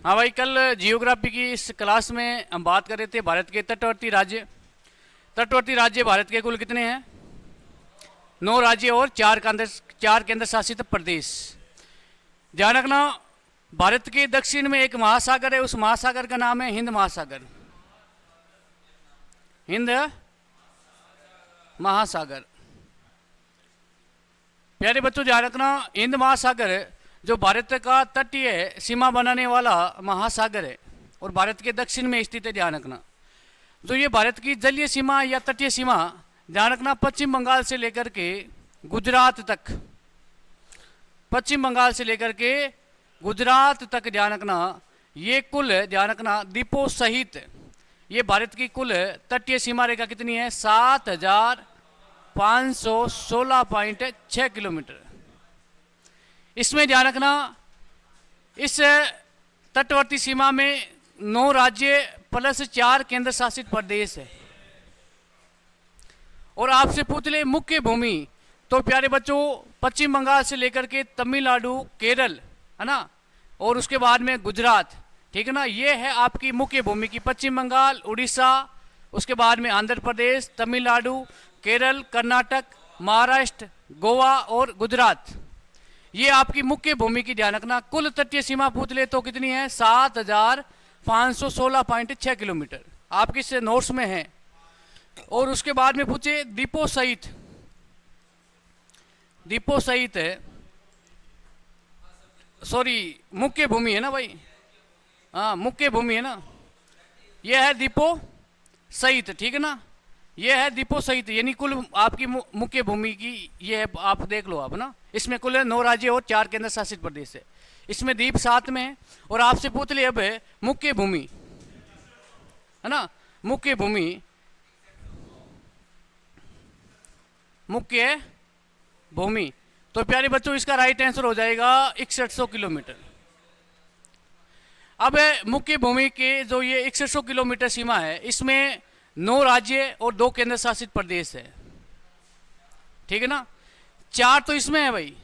हाँ भाई, कल जियोग्राफी की इस क्लास में हम बात कर रहे थे भारत के तटवर्ती राज्य। तटवर्ती राज्य भारत के कुल कितने हैं? 9 राज्य और 4 केंद्र शासित प्रदेश। ध्यान रखना, भारत के दक्षिण में एक महासागर है, उस महासागर का नाम है हिंद महासागर। हिंद महासागर। प्यारे बच्चों ध्यान रखना, हिंद महासागर जो भारत का तटीय सीमा बनाने वाला महासागर है और भारत के दक्षिण में स्थित है। ध्यान रखना, जो ये भारत की जलीय सीमा या तटीय सीमा, ध्यान रखना, पश्चिम बंगाल से लेकर के गुजरात तक, पश्चिम बंगाल से लेकर के गुजरात तक, ध्यान रखना, ये कुल, ध्यान रखना, द्वीपों सहित ये भारत की कुल तटीय सीमा रेखा कितनी है? 7,516.6 किलोमीटर। इसमें ध्यान रखना, इस तटवर्ती सीमा में 9 राज्य प्लस 4 केंद्र शासित प्रदेश है। और आपसे पूछ ले मुख्य भूमि, तो प्यारे बच्चों पश्चिम बंगाल से लेकर के तमिलनाडु, केरल, है ना, और उसके बाद में गुजरात, ठीक है ना, ये है आपकी मुख्य भूमि की। पश्चिम बंगाल, उड़ीसा, उसके बाद में आंध्र प्रदेश, तमिलनाडु, केरल, कर्नाटक, महाराष्ट्र, गोवा और गुजरात, ये आपकी मुख्य भूमि की। ध्यान रखना, कुल तटीय सीमा पूछ ले तो कितनी है? 7,516.6 किलोमीटर, आपके से नोट्स में है। और उसके बाद में पूछे द्वीपों सहित, द्वीपों सहित है, सॉरी मुख्य भूमि है ना भाई, हाँ मुख्य भूमि है ना, यह है द्वीपों सहित, ठीक है ना, यह है द्वीपों सहित, यानी कुल आपकी मुख्य भूमि की ये है। आप देख लो आप ना, इसमें कुल 9 राज्य और 4 केंद्र शासित प्रदेश है, इसमें द्वीप साथ में है। और आपसे पूछ ले अब है मुख्य भूमि, है ना, मुख्य भूमि, मुख्य भूमि, तो प्यारे बच्चों इसका राइट आंसर हो जाएगा 6100 किलोमीटर। अब मुख्य भूमि के जो ये 6100 किलोमीटर सीमा है, इसमें 9 राज्य और 2 केंद्र शासित प्रदेश है, ठीक है ना। 4 तो इसमें है भाई,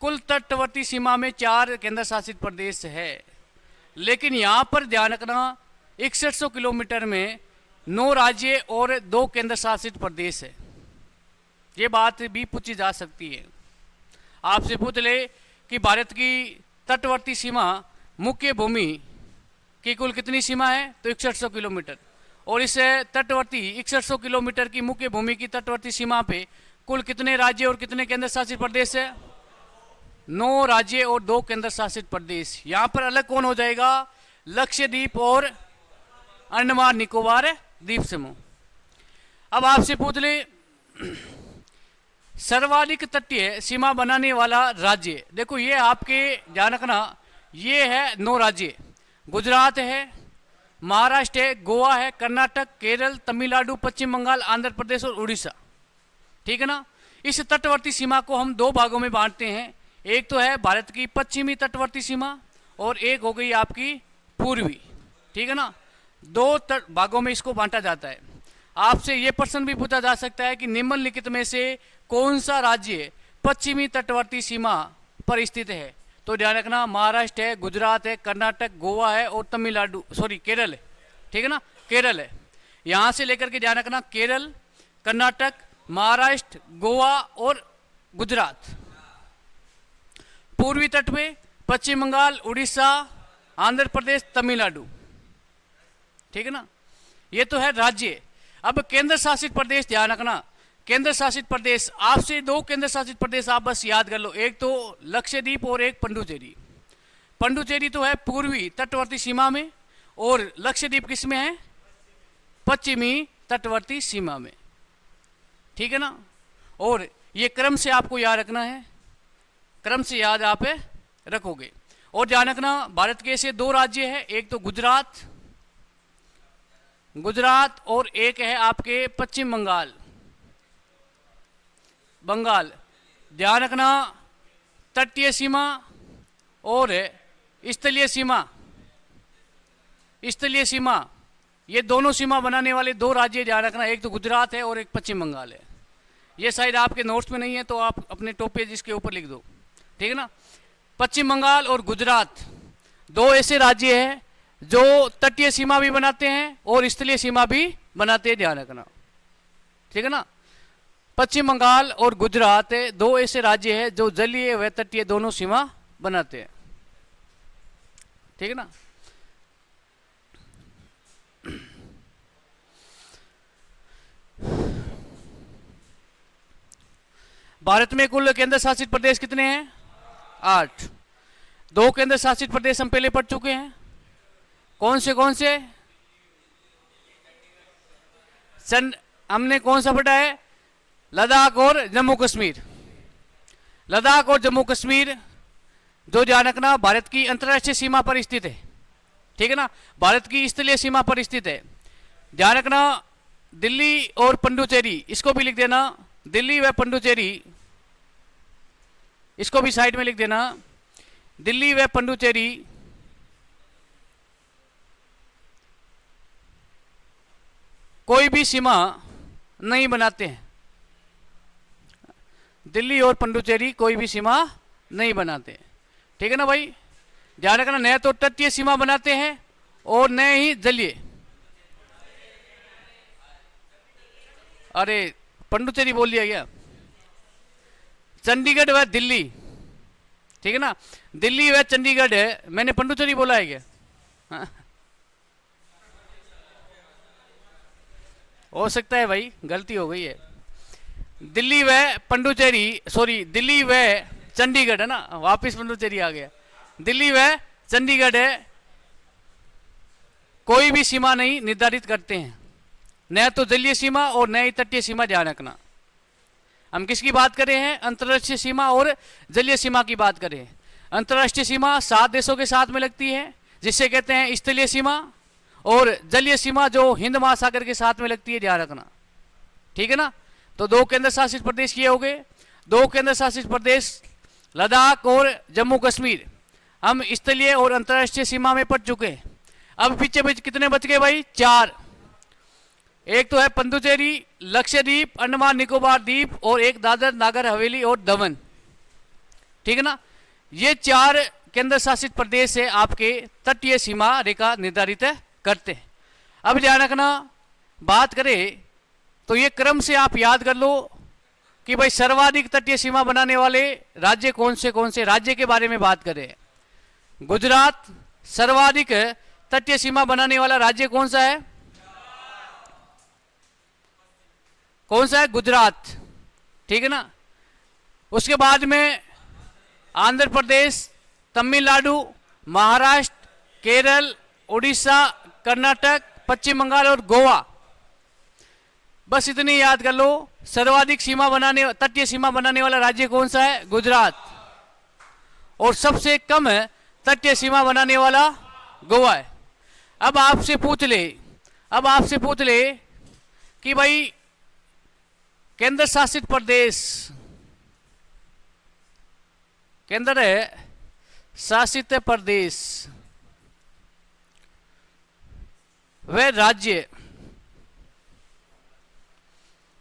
कुल तटवर्ती सीमा में 4 केंद्र शासित प्रदेश है, लेकिन यहां पर ध्यान रखना 6100 किलोमीटर में 9 राज्य और 2 केंद्र शासित प्रदेश है। ये बात भी पूछी जा सकती है, आपसे पूछ ले कि भारत की तटवर्ती सीमा मुख्य भूमि की कुल कितनी सीमा है, तो 6100 किलोमीटर। और इस तटवर्ती 6100 किलोमीटर की मुख्य भूमि की तटवर्ती सीमा पे कुल कितने राज्य और कितने केंद्र शासित प्रदेश है? 9 राज्य और 2 केंद्र शासित प्रदेश। यहाँ पर अलग कौन हो जाएगा? लक्षद्वीप और अंडमान निकोबार द्वीप समूह। अब आपसे पूछ ले सर्वाधिक तटीय सीमा बनाने वाला राज्य, देखो ये आपके ध्यान रखना, ये है 9 राज्य, गुजरात है, महाराष्ट्र है, गोवा है, कर्नाटक, केरल, तमिलनाडु, पश्चिम बंगाल, आंध्र प्रदेश और उड़ीसा, ठीक है ना। इस तटवर्ती सीमा को हम 2 भागों में बांटते हैं, एक तो है भारत की पश्चिमी तटवर्ती सीमा और एक हो गई आपकी पूर्वी, ठीक है ना। 2 भागों में इसको बांटा जाता है। आपसे ये प्रश्न भी पूछा जा सकता है कि निम्नलिखित में से कौन सा राज्य पश्चिमी तटवर्ती सीमा पर स्थित है, तो ध्यान रखना महाराष्ट्र है, गुजरात है, कर्नाटक, गोवा है और तमिलनाडु, सॉरी केरल है, ठीक है ना, केरल है। यहां से लेकर के ध्यान रखना केरल, कर्नाटक, महाराष्ट्र, गोवा और गुजरात। पूर्वी तट में पश्चिम बंगाल, उड़ीसा, आंध्र प्रदेश, तमिलनाडु, ठीक है ना, ये तो है राज्य। अब केंद्र शासित प्रदेश ध्यान रखना, केंद्र शासित प्रदेश, आपसे 2 केंद्र शासित प्रदेश आप बस याद कर लो, एक तो लक्षद्वीप और एक पुडुचेरी। पुडुचेरी तो है पूर्वी तटवर्ती सीमा में और लक्षद्वीप किस में है? पश्चिमी तटवर्ती सीमा में, ठीक है ना। और ये क्रम से आपको याद रखना है, क्रम से याद आप रखोगे। और ध्यान रखना भारत के ऐसे 2 राज्य है, एक तो गुजरात, गुजरात और एक है आपके पश्चिम बंगाल, बंगाल। ध्यान रखना तटीय सीमा और स्थलीय सीमा, स्थलीय सीमा, ये दोनों सीमा बनाने वाले 2 राज्य ध्यान रखना, एक तो गुजरात है और एक पश्चिम बंगाल है। ये शायद आपके नोट्स में नहीं है तो आप अपने टॉप पेज इसके ऊपर लिख दो, ठीक है ना। पश्चिम बंगाल और गुजरात दो ऐसे राज्य हैं जो तटीय सीमा भी बनाते हैं और स्थलीय सीमा भी बनाते हैं, ध्यान रखना, ठीक है ना। पश्चिम बंगाल और गुजरात दो ऐसे राज्य हैं जो जलीय व तटीय दोनों सीमा बनाते हैं, ठीक है ना। भारत में कुल केंद्र शासित प्रदेश कितने हैं? 8। 2 केंद्र शासित प्रदेश हम पहले पढ़ चुके हैं। कौन से? हमने कौन सा पढ़ा है? लद्दाख और जम्मू कश्मीर। लद्दाख और जम्मू कश्मीर जो ध्यान रखना भारत की अंतर्राष्ट्रीय सीमा पर स्थित है, ठीक है ना, भारत की स्थलीय सीमा पर स्थित है। ध्यान रखना दिल्ली और पुडुचेरी, इसको भी लिख देना, दिल्ली व पुडुचेरी, इसको भी साइड में लिख देना। दिल्ली व पुडुचेरी कोई भी सीमा नहीं बनाते हैं। दिल्ली और पुडुचेरी कोई भी सीमा नहीं बनाते, ठीक है ना भाई। ध्यान रखना न तो तटीय सीमा बनाते हैं और न ही जलीय। अरे पुडुचेरी बोल दिया गया। चंडीगढ़ व दिल्ली, ठीक है ना, दिल्ली व चंडीगढ़ है, मैंने पुडुचेरी बोला है क्या? हाँ। हो सकता है भाई, गलती हो गई है। दिल्ली व पुडुचेरी, सॉरी, दिल्ली व चंडीगढ़ है ना, वापिस पुडुचेरी आ गया। दिल्ली व चंडीगढ़ है कोई भी सीमा नहीं निर्धारित करते हैं, न तो जलीय सीमा और न ही तटीय सीमा। ध्यान रखना हम किसकी बात कर रहे हैं? अंतर्राष्ट्रीय सीमा और जलीय सीमा की बात करें। अंतर्राष्ट्रीय सीमा 7 देशों के साथ में लगती है, जिससे कहते हैं स्थलीय सीमा, और जलीय सीमा जो हिंद महासागर के साथ में लगती है, ध्यान रखना, ठीक है ना। तो 2 केंद्र शासित प्रदेश ये हो गए। 2 केंद्र शासित प्रदेश लद्दाख और जम्मू कश्मीर हम स्थलीय और अंतर्राष्ट्रीय सीमा में पढ़ चुके हैं। अब पीछे कितने बच गए भाई? 4। एक तो है पुडुचेरी, लक्षद्वीप, अंडमान निकोबार द्वीप, और एक दादर नागर हवेली और दमन, ठीक है ना। ये 4 केंद्र शासित प्रदेश है आपके तटीय सीमा रेखा निर्धारित करते हैं। अब ध्यान रखना बात करें तो ये क्रम से आप याद कर लो कि भाई सर्वाधिक तटीय सीमा बनाने वाले राज्य कौन से राज्य के बारे में बात करें। गुजरात सर्वाधिक तटीय सीमा बनाने वाला राज्य कौन सा है? गुजरात, ठीक है ना। उसके बाद में आंध्र प्रदेश, तमिलनाडु, महाराष्ट्र, केरल, उड़ीसा, कर्नाटक, पश्चिम बंगाल और गोवा। बस इतनी याद कर लो। सर्वाधिक सीमा बनाने, तटीय सीमा बनाने वाला राज्य कौन सा है? गुजरात। और सबसे कम तटीय सीमा बनाने वाला गोवा है। अब आपसे पूछ ले कि भाई केंद्र शासित प्रदेश, केंद्र शासित प्रदेश व राज्य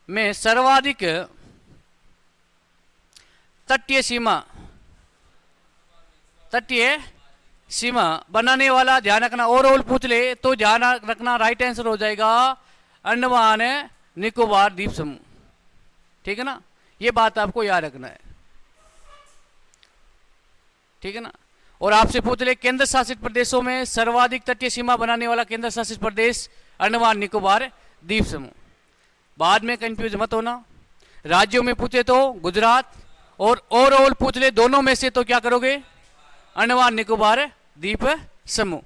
में सर्वाधिक तटीय सीमा बनाने वाला, ध्यान रखना, ओवरऑल पूछ ले तो ध्यान रखना राइट आंसर हो जाएगा अंडमान निकोबार द्वीप समूह, ठीक है ना। ये बात आपको याद रखना है, ठीक है ना। और आपसे पूछ ले केंद्र शासित प्रदेशों में सर्वाधिक तटीय सीमा बनाने वाला केंद्र शासित प्रदेश अंडमान निकोबार द्वीप समूह। बाद में कंफ्यूज मत होना। राज्यों में पूछे तो गुजरात, और ओवरऑल पूछ ले दोनों में से तो क्या करोगे? अंडमान निकोबार द्वीप समूह।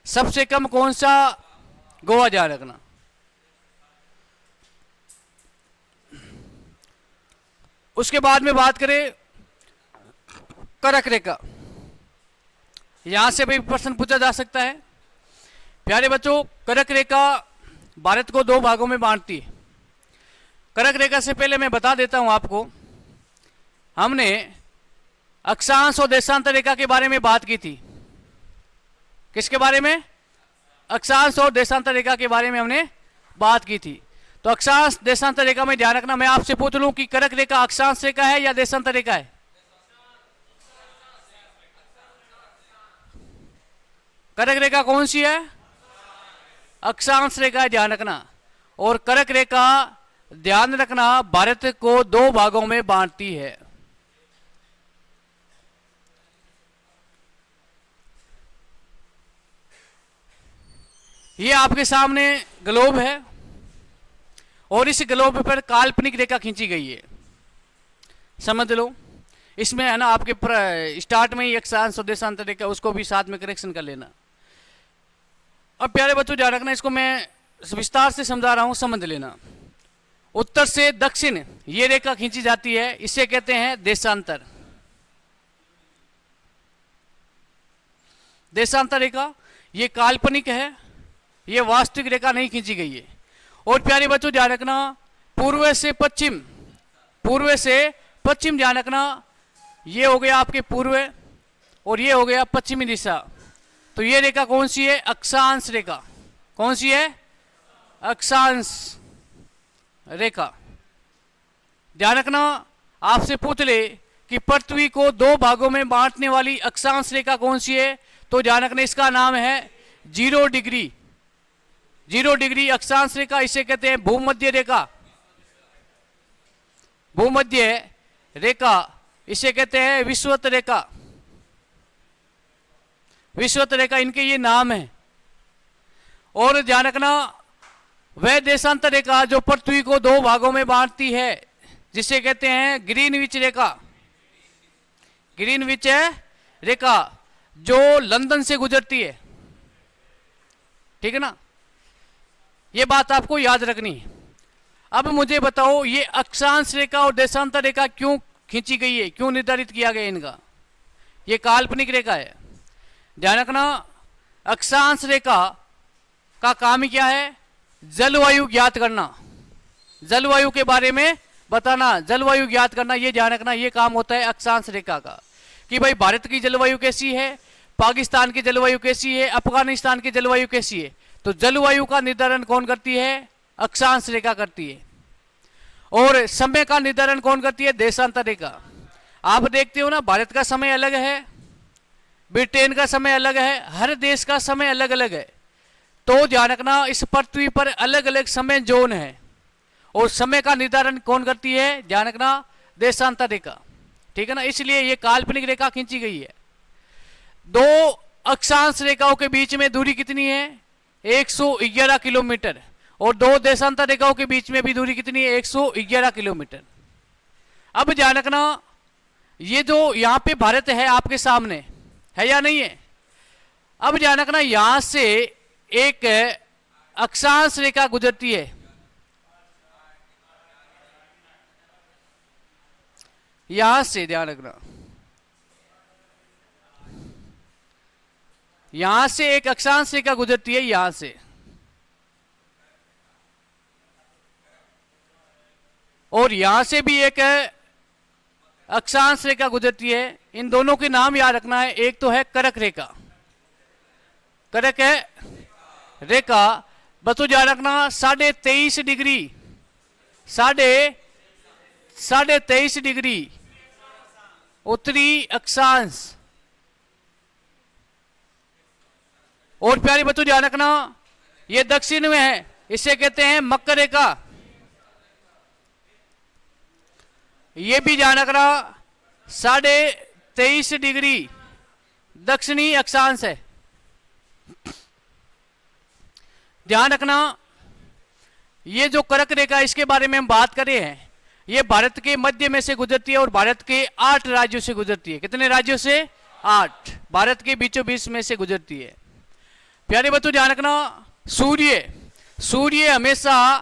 सबसे कम कौन सा? गोवा, ध्यान रखना। उसके बाद में बात करें कर्क रेखा। यहां से भी प्रश्न पूछा जा सकता है। प्यारे बच्चों, कर्क रेखा भारत को 2 भागों में बांटती है। कर्क रेखा से पहले मैं बता देता हूं आपको, हमने अक्षांश और देशांतर रेखा के बारे में बात की थी। किसके बारे में? अक्षांश और देशांतर रेखा के बारे में हमने बात की थी। तो अक्षांश देशांतर रेखा में ध्यान रखना। मैं आपसे पूछ लूं कि कर्क रेखा अक्षांश रेखा है या देशांतर रेखा है? कर्क रेखा कौन सी है? अक्षांश रेखा, ध्यान रखना। और कर्क रेखा ध्यान रखना भारत को दो भागों में बांटती है। ये आपके सामने ग्लोब है और इस ग्लोब पर काल्पनिक रेखा खींची गई है, समझ लो। इसमें है ना आपके स्टार्ट में ही अक्षांश और देशांतर रेखा, उसको भी साथ में करेक्शन कर लेना। अब प्यारे बच्चों ध्यान रखना, इसको मैं विस्तार से समझा रहा हूं, समझ लेना। उत्तर से दक्षिण ये रेखा खींची जाती है, इसे कहते हैं देशांतर। देशांतर रेखा ये काल्पनिक है, ये वास्तविक रेखा नहीं खींची गई है। और प्यारे बच्चों ध्यान रखना, पूर्व से पश्चिम, पूर्व से पश्चिम ध्यान रखना, ये हो गया आपके पूर्व और ये हो गया पश्चिमी दिशा। तो ये रेखा कौन सी है? अक्षांश रेखा। कौन सी है? अक्षांश रेखा। ध्यान रखना, आपसे पूछ ले कि पृथ्वी को दो भागों में बांटने वाली अक्षांश रेखा कौन सी है, तो ध्यान रखना इसका नाम है 0 डिग्री। 0 डिग्री अक्षांश रेखा, इसे कहते हैं भूमध्य रेखा। भूमध्य रेखा इसे कहते हैं विषुवत रेखा। विषुवत रेखा इनके ये नाम है। और ध्यान रखना, वह देशांतर रेखा जो पृथ्वी को दो भागों में बांटती है, जिसे कहते हैं ग्रीनविच रेखा। ग्रीनविच रेखा जो लंदन से गुजरती है, ठीक है ना, ये बात आपको याद रखनी है। अब मुझे बताओ, ये अक्षांश रेखा और देशांतर रेखा क्यों खींची गई है, क्यों निर्धारित किया गया इनका? ये काल्पनिक रेखा है। ध्यान रखना, अक्षांश रेखा का काम क्या है? जलवायु ज्ञात करना, जलवायु के बारे में बताना, जलवायु ज्ञात करना। ये ध्यान रखना, ये काम होता है अक्षांश रेखा का, कि भाई भारत की जलवायु कैसी है, पाकिस्तान की जलवायु कैसी है, अफगानिस्तान की जलवायु कैसी है। तो जलवायु का निर्धारण कौन करती है? अक्षांश रेखा करती है। और समय का निर्धारण कौन करती है? देशांतर रेखा। आप देखते हो ना, भारत का समय अलग है, ब्रिटेन का समय अलग है, हर देश का समय अलग अलग है। तो ध्यान रखना, इस पृथ्वी पर अलग अलग समय जोन है और समय का निर्धारण कौन करती है? ध्यान रखना, देशांतर रेखा, ठीक है ना। इसलिए ये काल्पनिक रेखा खींची गई है। दो अक्षांश रेखाओं के बीच में दूरी कितनी है? 111 किलोमीटर। और दो देशांतर रेखाओं के बीच में भी दूरी कितनी है? 111 किलोमीटर। अब ध्यान रखना, ये जो यहां पे भारत है आपके सामने, है या नहीं है? अब ध्यान रखना, यहां से एक अक्षांश रेखा गुजरती है, यहां से, ध्यान रखना, यहां से एक अक्षांश रेखा गुजरती है, यहां से। और यहां से भी एक अक्षांश रेखा गुजरती है। इन दोनों के नाम याद रखना है। एक तो है कर्क रेखा, कर्क है रेखा, बच्चों ध्यान रखना, 23.5 डिग्री, 23.5 डिग्री उत्तरी अक्षांश। और प्यारे बच्चों ध्यान रखना, ये दक्षिण में है, इसे कहते हैं मकर रेखा। ये भी ध्यान रखना, 23.5 डिग्री दक्षिणी अक्षांश है। ध्यान रखना, ये जो कर्क रेखा, इसके बारे में हम बात करें हैं, ये भारत के मध्य में से गुजरती है और भारत के 8 राज्यों से गुजरती है। कितने राज्यों से? 8। भारत के बीचों बीच में से गुजरती है। प्यारे बच्चों ध्यान रखना, सूर्य हमेशा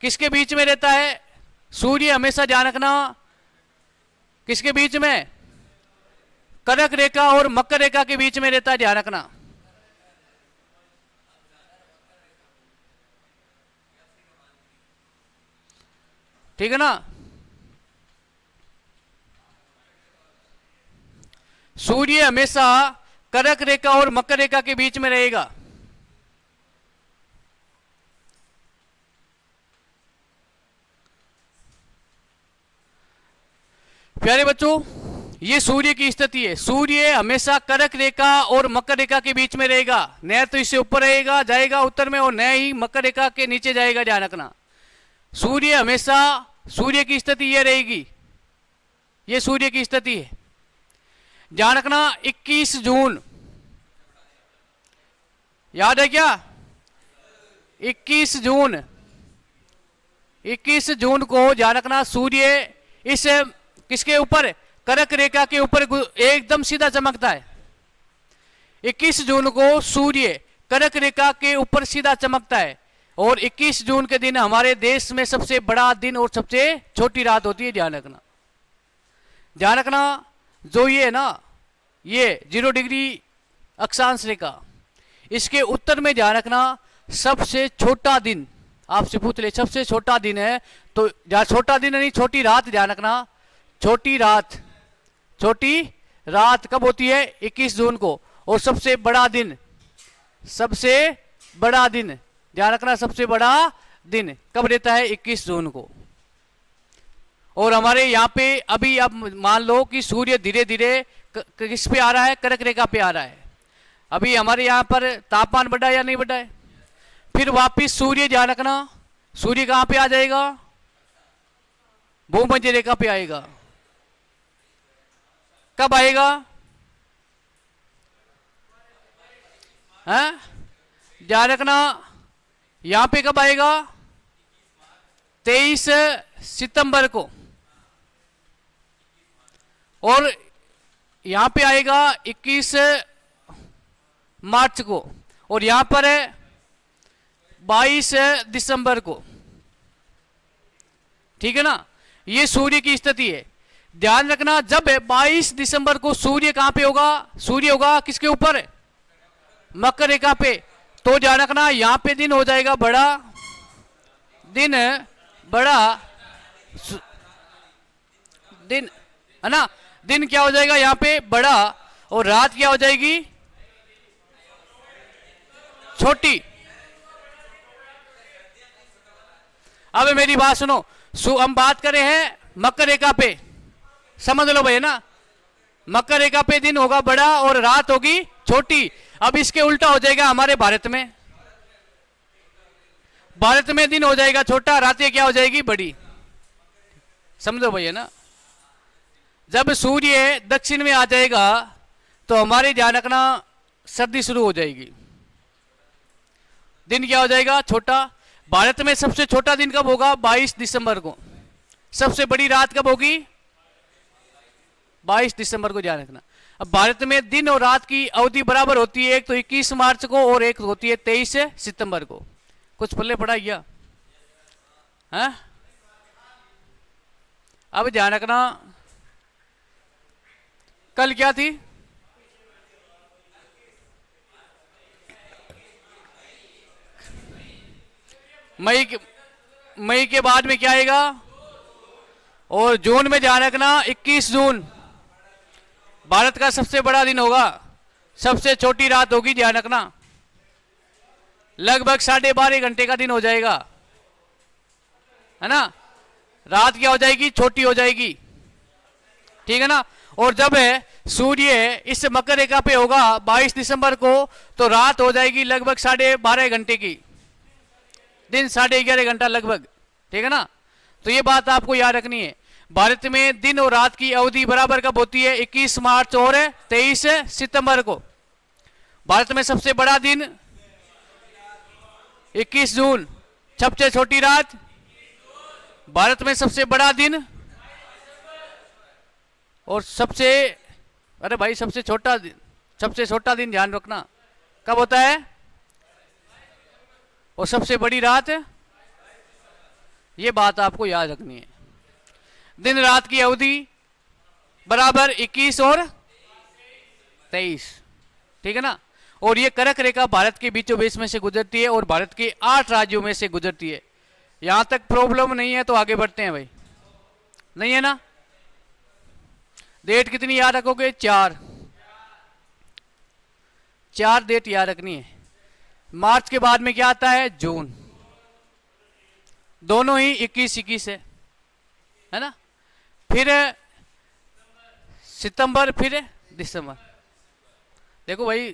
किसके बीच में रहता है? सूर्य हमेशा, ध्यान रखना, किसके बीच में? कर्क रेखा और मकर रेखा के बीच में रहता है, ध्यान रखना। ठीक है ना। सूर्य हमेशा कर्क रेखा और मकर रेखा के बीच में रहेगा। प्यारे बच्चों ये सूर्य की स्थिति है। सूर्य हमेशा कर्क रेखा और मकर रेखा के बीच में रहेगा, न तो इससे ऊपर रहेगा जाएगा उत्तर में, और न ही मकर रेखा के नीचे जाएगा, ध्यान रखना। सूर्य हमेशा, सूर्य की स्थिति ये रहेगी, ये सूर्य की स्थिति है, ध्यान रखना। 21 जून याद है क्या? 21 जून, 21 जून को ध्यान रखना, सूर्य इस किसके ऊपर, कर्क रेखा के ऊपर एकदम सीधा चमकता है। 21 जून को सूर्य कर्क रेखा के ऊपर सीधा चमकता है, और 21 जून के दिन हमारे देश में सबसे बड़ा दिन और सबसे छोटी रात होती है, ध्यान रखना। ध्यान रखना, जो ये है ना, ये 0 डिग्री अक्षांश रेखा, इसके उत्तर में ध्यान रखना सबसे छोटा दिन, आपसे पूछ ले सबसे छोटा दिन है, तो छोटा दिन नहीं, छोटी रात, ध्यान रखना। छोटी रात, छोटी रात कब होती है? 21 जून को। और सबसे बड़ा दिन, सबसे बड़ा दिन, ध्यान रखना, सबसे बड़ा दिन कब रहता है? 21 जून को। और हमारे यहाँ पे अभी आप मान लो कि सूर्य धीरे धीरे किस पे आ रहा है? कर्क रेखा पे आ रहा है। अभी हमारे यहाँ पर तापमान बढ़ा या नहीं बढ़ा है? फिर वापिस सूर्य, ध्यान रखना, सूर्य कहाँ पे आ जाएगा? भूमध्य रेखा पे आएगा। कब आएगा? हैं? ध्यान रखना, यहां पे कब आएगा? 23 सितंबर को, और यहां पे आएगा 21 मार्च को, और यहां पर 22 दिसंबर को, ठीक है ना। ये सूर्य की स्थिति है, ध्यान रखना। जब 22 दिसंबर को सूर्य कहां पे होगा? सूर्य होगा किसके ऊपर? मकर रेखा पे। तो ध्यान रखना, यहां पे दिन हो जाएगा बड़ा, दिन बड़ा दिन है ना, दिन क्या हो जाएगा यहां पे? बड़ा, और रात क्या हो जाएगी? छोटी। अब मेरी बात सुनो, हम बात कर रहे हैं मकर रेखा पे, समझ लो भाई ना। मकर रेखा पे दिन होगा बड़ा और रात होगी छोटी। अब इसके उल्टा हो जाएगा हमारे भारत में। भारत में दिन हो जाएगा छोटा, रातें क्या हो जाएगी? बड़ी। समझो भैया ना। जब सूर्य दक्षिण में आ जाएगा तो हमारे ध्यान रखना सर्दी शुरू हो जाएगी, दिन क्या हो जाएगा? छोटा। भारत में सबसे छोटा दिन कब होगा? 22 दिसंबर को। सबसे बड़ी रात कब होगी? 22 दिसंबर को, ध्यान रखना। अब भारत में दिन और रात की अवधि बराबर होती है, एक तो 21 मार्च को और एक होती है 23 सितंबर को। कुछ पल्ले पड़ा क्या? है? अब ध्यान रखना, कल क्या थी? मई के बाद में क्या आएगा? और जून में ध्यान रखना 21 जून भारत का सबसे बड़ा दिन होगा, सबसे छोटी रात होगी, ध्यान रखना। लगभग 12.5 घंटे का दिन हो जाएगा, है ना। रात क्या हो जाएगी? छोटी हो जाएगी, ठीक है ना। और जब सूर्य इस मकर रेखा पे होगा 22 दिसंबर को, तो रात हो जाएगी लगभग 12.5 घंटे की, दिन 11.5 घंटा लगभग, ठीक है ना। तो ये बात आपको याद रखनी है। भारत में दिन और रात की अवधि बराबर कब होती है? 21 मार्च और 23 सितंबर को। भारत में सबसे बड़ा दिन 21 जून, सबसे छोटी रात। भारत में सबसे बड़ा दिन और सबसे, अरे भाई सबसे छोटा दिन, सबसे छोटा दिन ध्यान रखना कब होता है, और सबसे बड़ी रात। ये बात आपको याद रखनी है। दिन रात की अवधि बराबर 21 और 23, ठीक है ना। और ये कर्क रेखा भारत के बीचों बीच में से गुजरती है और भारत के 8 राज्यों में से गुजरती है। यहां तक प्रॉब्लम नहीं है तो आगे बढ़ते हैं भाई। नहीं है ना? डेट कितनी याद रखोगे? 4 डेट याद रखनी है। मार्च के बाद में क्या आता है? जून। दोनों ही 21-21 है ना। फिर सितंबर फिर दिसंबर। देखो भाई,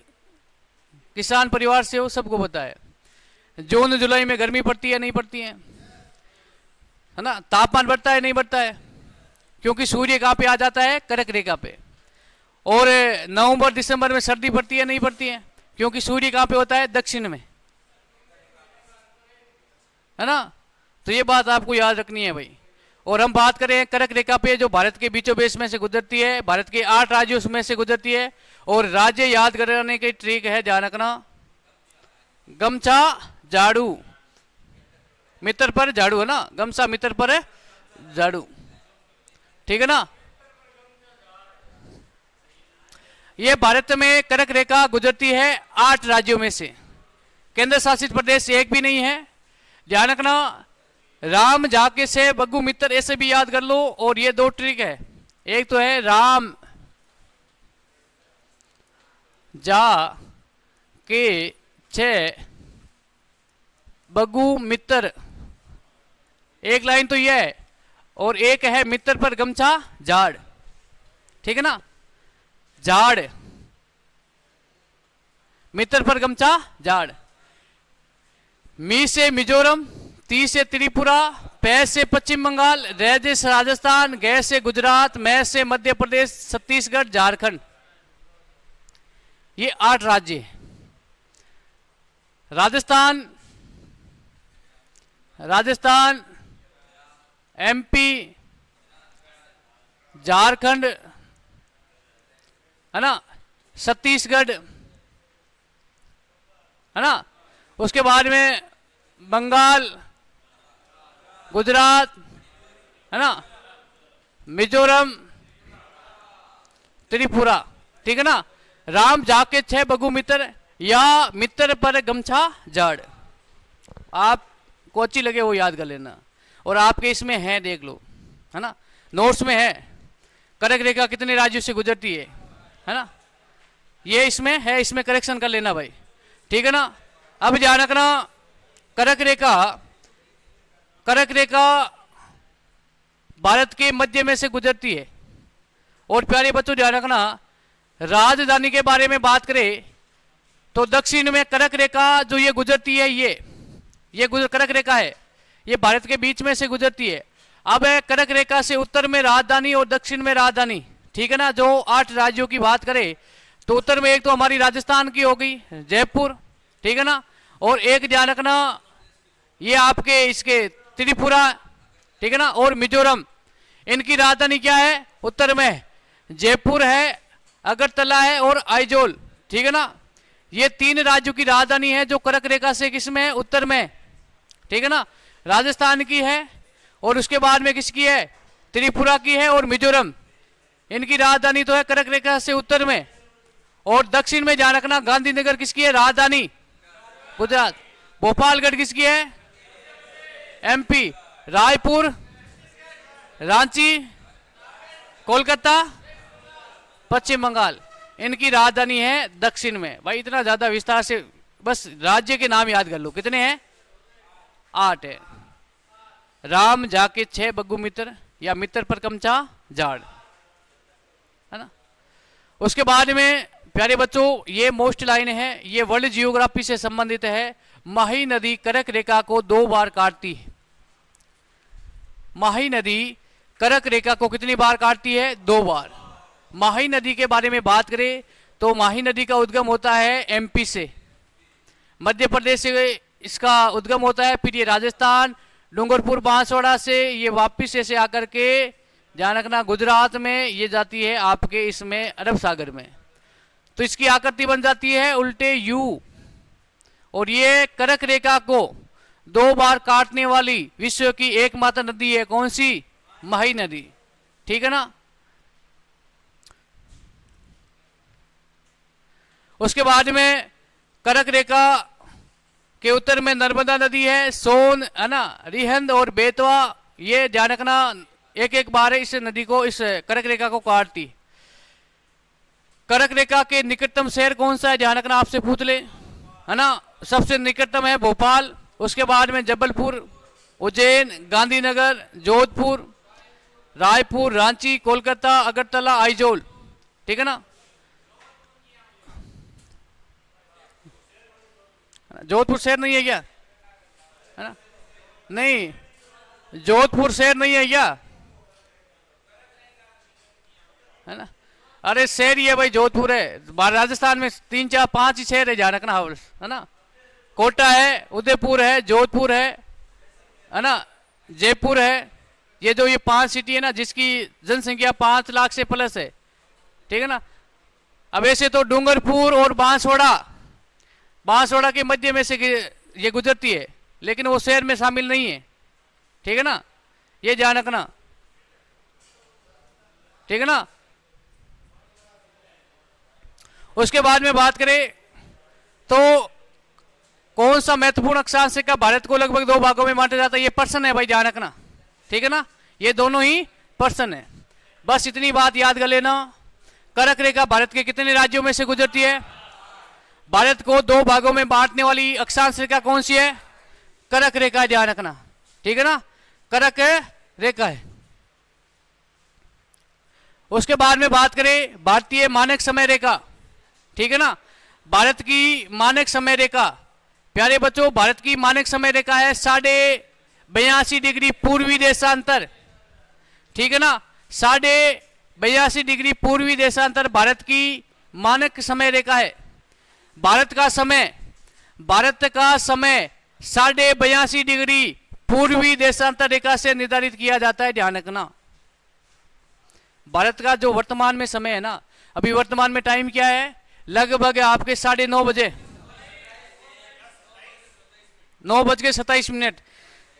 किसान परिवार से हो, सबको पता है जून जुलाई में गर्मी पड़ती है नहीं पड़ती है ना, तापमान बढ़ता है नहीं बढ़ता है, क्योंकि सूर्य कहाँ पे आ जाता है, कर्क रेखा पे। और नवंबर दिसंबर में सर्दी पड़ती है नहीं पड़ती है, क्योंकि सूर्य कहाँ पे होता है, दक्षिण में, है ना। तो ये बात आपको याद रखनी है भाई। और हम बात करें कर्क रेखा पे, जो भारत के बीचों बीच में से गुजरती है, भारत के 8 राज्यों में से गुजरती है। और राज्य याद करने की ट्रिक है, ध्यान रखना, गमछा झाड़ू, मित्र पर झाड़ू, है ना, गमछा मित्र पर झाड़ू, ठीक है ना। ये भारत में कर्क रेखा गुजरती है 8 राज्यों में से, केंद्र शासित प्रदेश एक भी नहीं है। ध्यान रखना, राम जाके से बग्गू मित्र, ऐसे भी याद कर लो। और ये 2 ट्रिक है, एक तो है राम जा के छे बग्गू मित्र, एक लाइन तो ये है, और एक है मित्र पर गमछा झाड़, ठीक है ना, झाड़, मित्र पर गमछा झाड़। मी से मिजोरम, ती से त्रिपुरा, पै से पश्चिम बंगाल, रै से राजस्थान, गै से गुजरात, मै से मध्य प्रदेश, छत्तीसगढ़, झारखंड। ये 8 राज्य हैं। राजस्थान, एमपी, झारखंड, है ना, छत्तीसगढ़, है ना, उसके बाद में बंगाल, गुजरात, है ना, मिजोरम, त्रिपुरा, ठीक है ना। राम जाके 6 बग्गू मित्र, या मित्र पर गमछा झाड़, आपको अच्छी लगे वो याद कर लेना। और आपके इसमें है, देख लो, है ना, नोट्स में है, कर्क रेखा कितने राज्यों से गुजरती है ना, ये इसमें है, इसमें करेक्शन कर लेना भाई, ठीक है ना। अब ध्यान रखना, कर्क रेखा भारत के मध्य में से गुजरती है। और प्यारे बच्चों ध्यान रखना, राजधानी के बारे में बात करें तो दक्षिण में कर्क रेखा जो ये गुजरती है, ये कर्क रेखा है, ये भारत के बीच में से गुजरती है। अब है कर्क रेखा से उत्तर में राजधानी और दक्षिण में राजधानी, ठीक है ना। जो 8 राज्यों की बात करें तो उत्तर में एक तो हमारी राजस्थान की हो गई जयपुर, ठीक है ना। और एक ध्यान रखना, ये आपके इसके त्रिपुरा, ठीक है ना, और मिजोरम, इनकी राजधानी क्या है, उत्तर में जयपुर है, अगरतला है और आइजोल, ठीक है ना। ये 3 राज्यों की राजधानी है जो कर्क रेखा से किसमें है, उत्तर में, ठीक है ना, राजस्थान की है। और उसके बाद में किसकी है, त्रिपुरा की है और मिजोरम, इनकी राजधानी तो है कर्क रेखा से उत्तर में। और दक्षिण में ध्यान रखना, गांधीनगर किसकी है, राजधानी गुजरात, भोपालगढ़ किसकी है, एमपी, रायपुर, रांची, कोलकाता, पश्चिम बंगाल, इनकी राजधानी है दक्षिण में। भाई इतना ज्यादा विस्तार से बस राज्य के नाम याद कर लो, कितने हैं, 8 है। राम जाके 6 बग्गू मित्र, या मित्र पर गमछा झाड़, है ना। उसके बाद में प्यारे बच्चों, ये मोस्ट लाइन है, ये वर्ल्ड जियोग्राफी से संबंधित है। माही नदी कर्क रेखा को 2 बार काटती है। माही नदी कर्क रेखा को कितनी बार काटती है, 2 बार। माही नदी के बारे में बात करें तो माही नदी का उद्गम होता है एमपी से, मध्य प्रदेश से इसका उद्गम होता है, फिर ये राजस्थान, डूंगरपुर, बांसवाड़ा से ये वापिस ऐसे आकर के ध्यान रखना गुजरात में ये जाती है आपके इसमें अरब सागर में। तो इसकी आकृति बन जाती है उल्टे यू। और ये कर्क रेखा को 2 बार काटने वाली विश्व की एकमात्र नदी है, कौन सी, माही नदी, ठीक है ना। उसके बाद में कर्क रेखा के उत्तर में नर्मदा नदी है, सोन, है ना, रिहंद और बेतवा, ये ध्यान रखना एक बार इस नदी को, इस कर्क रेखा को काटती। कर्क रेखा के निकटतम शहर कौन सा है, ध्यान रखना, आपसे पूछ ले, है ना। सबसे निकटतम है भोपाल, उसके बाद में जबलपुर, उज्जैन, गांधीनगर, जोधपुर, रायपुर, रांची, कोलकाता, अगरतला, आइजोल, ठीक है ना। जोधपुर शहर नहीं है क्या, है ना? नहीं, जोधपुर शहर नहीं है क्या, है ना? अरे शहर ही है भाई, जोधपुर है। राजस्थान में 3 4 5 ही शहर है, ध्यान रखना, है ना। कोटा है, उदयपुर है, जोधपुर है ना, जयपुर है। ये जो ये 5 सिटी है ना, जिसकी जनसंख्या 5 लाख से प्लस है, ठीक है ना। अब ऐसे तो डूंगरपुर और बांसवाड़ा के मध्य में से ये गुजरती है, लेकिन वो शहर में शामिल नहीं है, ठीक है ना, ये ध्यान रखना, ठीक है ना। उसके बाद में बात करें तो कौन सा महत्वपूर्ण अक्षांश का भारत को लगभग 2 भागों में बांटा जाता है, ये पर्सन है भाई, ध्यान रखना, ठीक है ना। ये दोनों ही पर्सन है, बस इतनी बात याद कर लेना। कर्क रेखा भारत के कितने राज्यों में से गुजरती है? भारत को 2 भागों में बांटने वाली अक्षांश रेखा कौन सी है? कर्क रेखा, ध्यान रखना, ठीक है ना, कर्क रेखा है। उसके बाद में बात करें भारतीय मानक समय रेखा, ठीक है ना। भारत की मानक समय रेखा, प्यारे बच्चों, भारत की मानक समय रेखा है 82.5 डिग्री पूर्वी देशांतर, ठीक है ना। 82.5 डिग्री पूर्वी देशांतर भारत की मानक समय रेखा है। भारत का समय 82.5 डिग्री पूर्वी देशांतर रेखा से निर्धारित किया जाता है, ध्यान रखना। भारत का जो वर्तमान में समय है ना, अभी वर्तमान में टाइम क्या है, लगभग आपके 9:30 बजे, 9:27,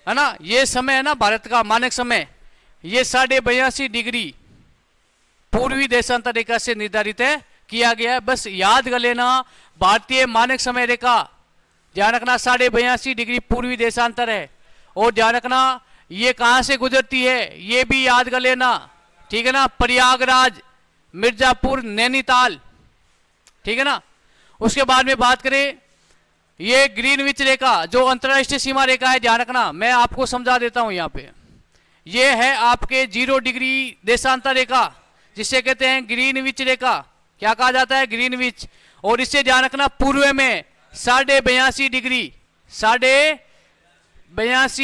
है ना। ये समय है ना भारत का मानक समय, ये 82.5 डिग्री पूर्वी देशांतर रेखा से निर्धारित है, किया गया है। बस याद कर लेना, भारतीय मानक समय रेखा, ध्यान रखना, 82.5 डिग्री पूर्वी देशांतर है। और ध्यान रखना ये कहां से गुजरती है, ये भी याद कर लेना, ठीक है ना। प्रयागराज, मिर्जापुर, नैनीताल, ठीक है ना। उसके बाद में बात करें ये ग्रीनविच रेखा जो अंतर्राष्ट्रीय सीमा रेखा है, ध्यान रखना, मैं आपको समझा देता हूं। यहां पे ये है आपके 0 डिग्री देशांतर रेखा, जिसे कहते हैं ग्रीनविच रेखा। क्या कहा जाता है? ग्रीनविच। और इससे ध्यान रखना पूर्व में 82.5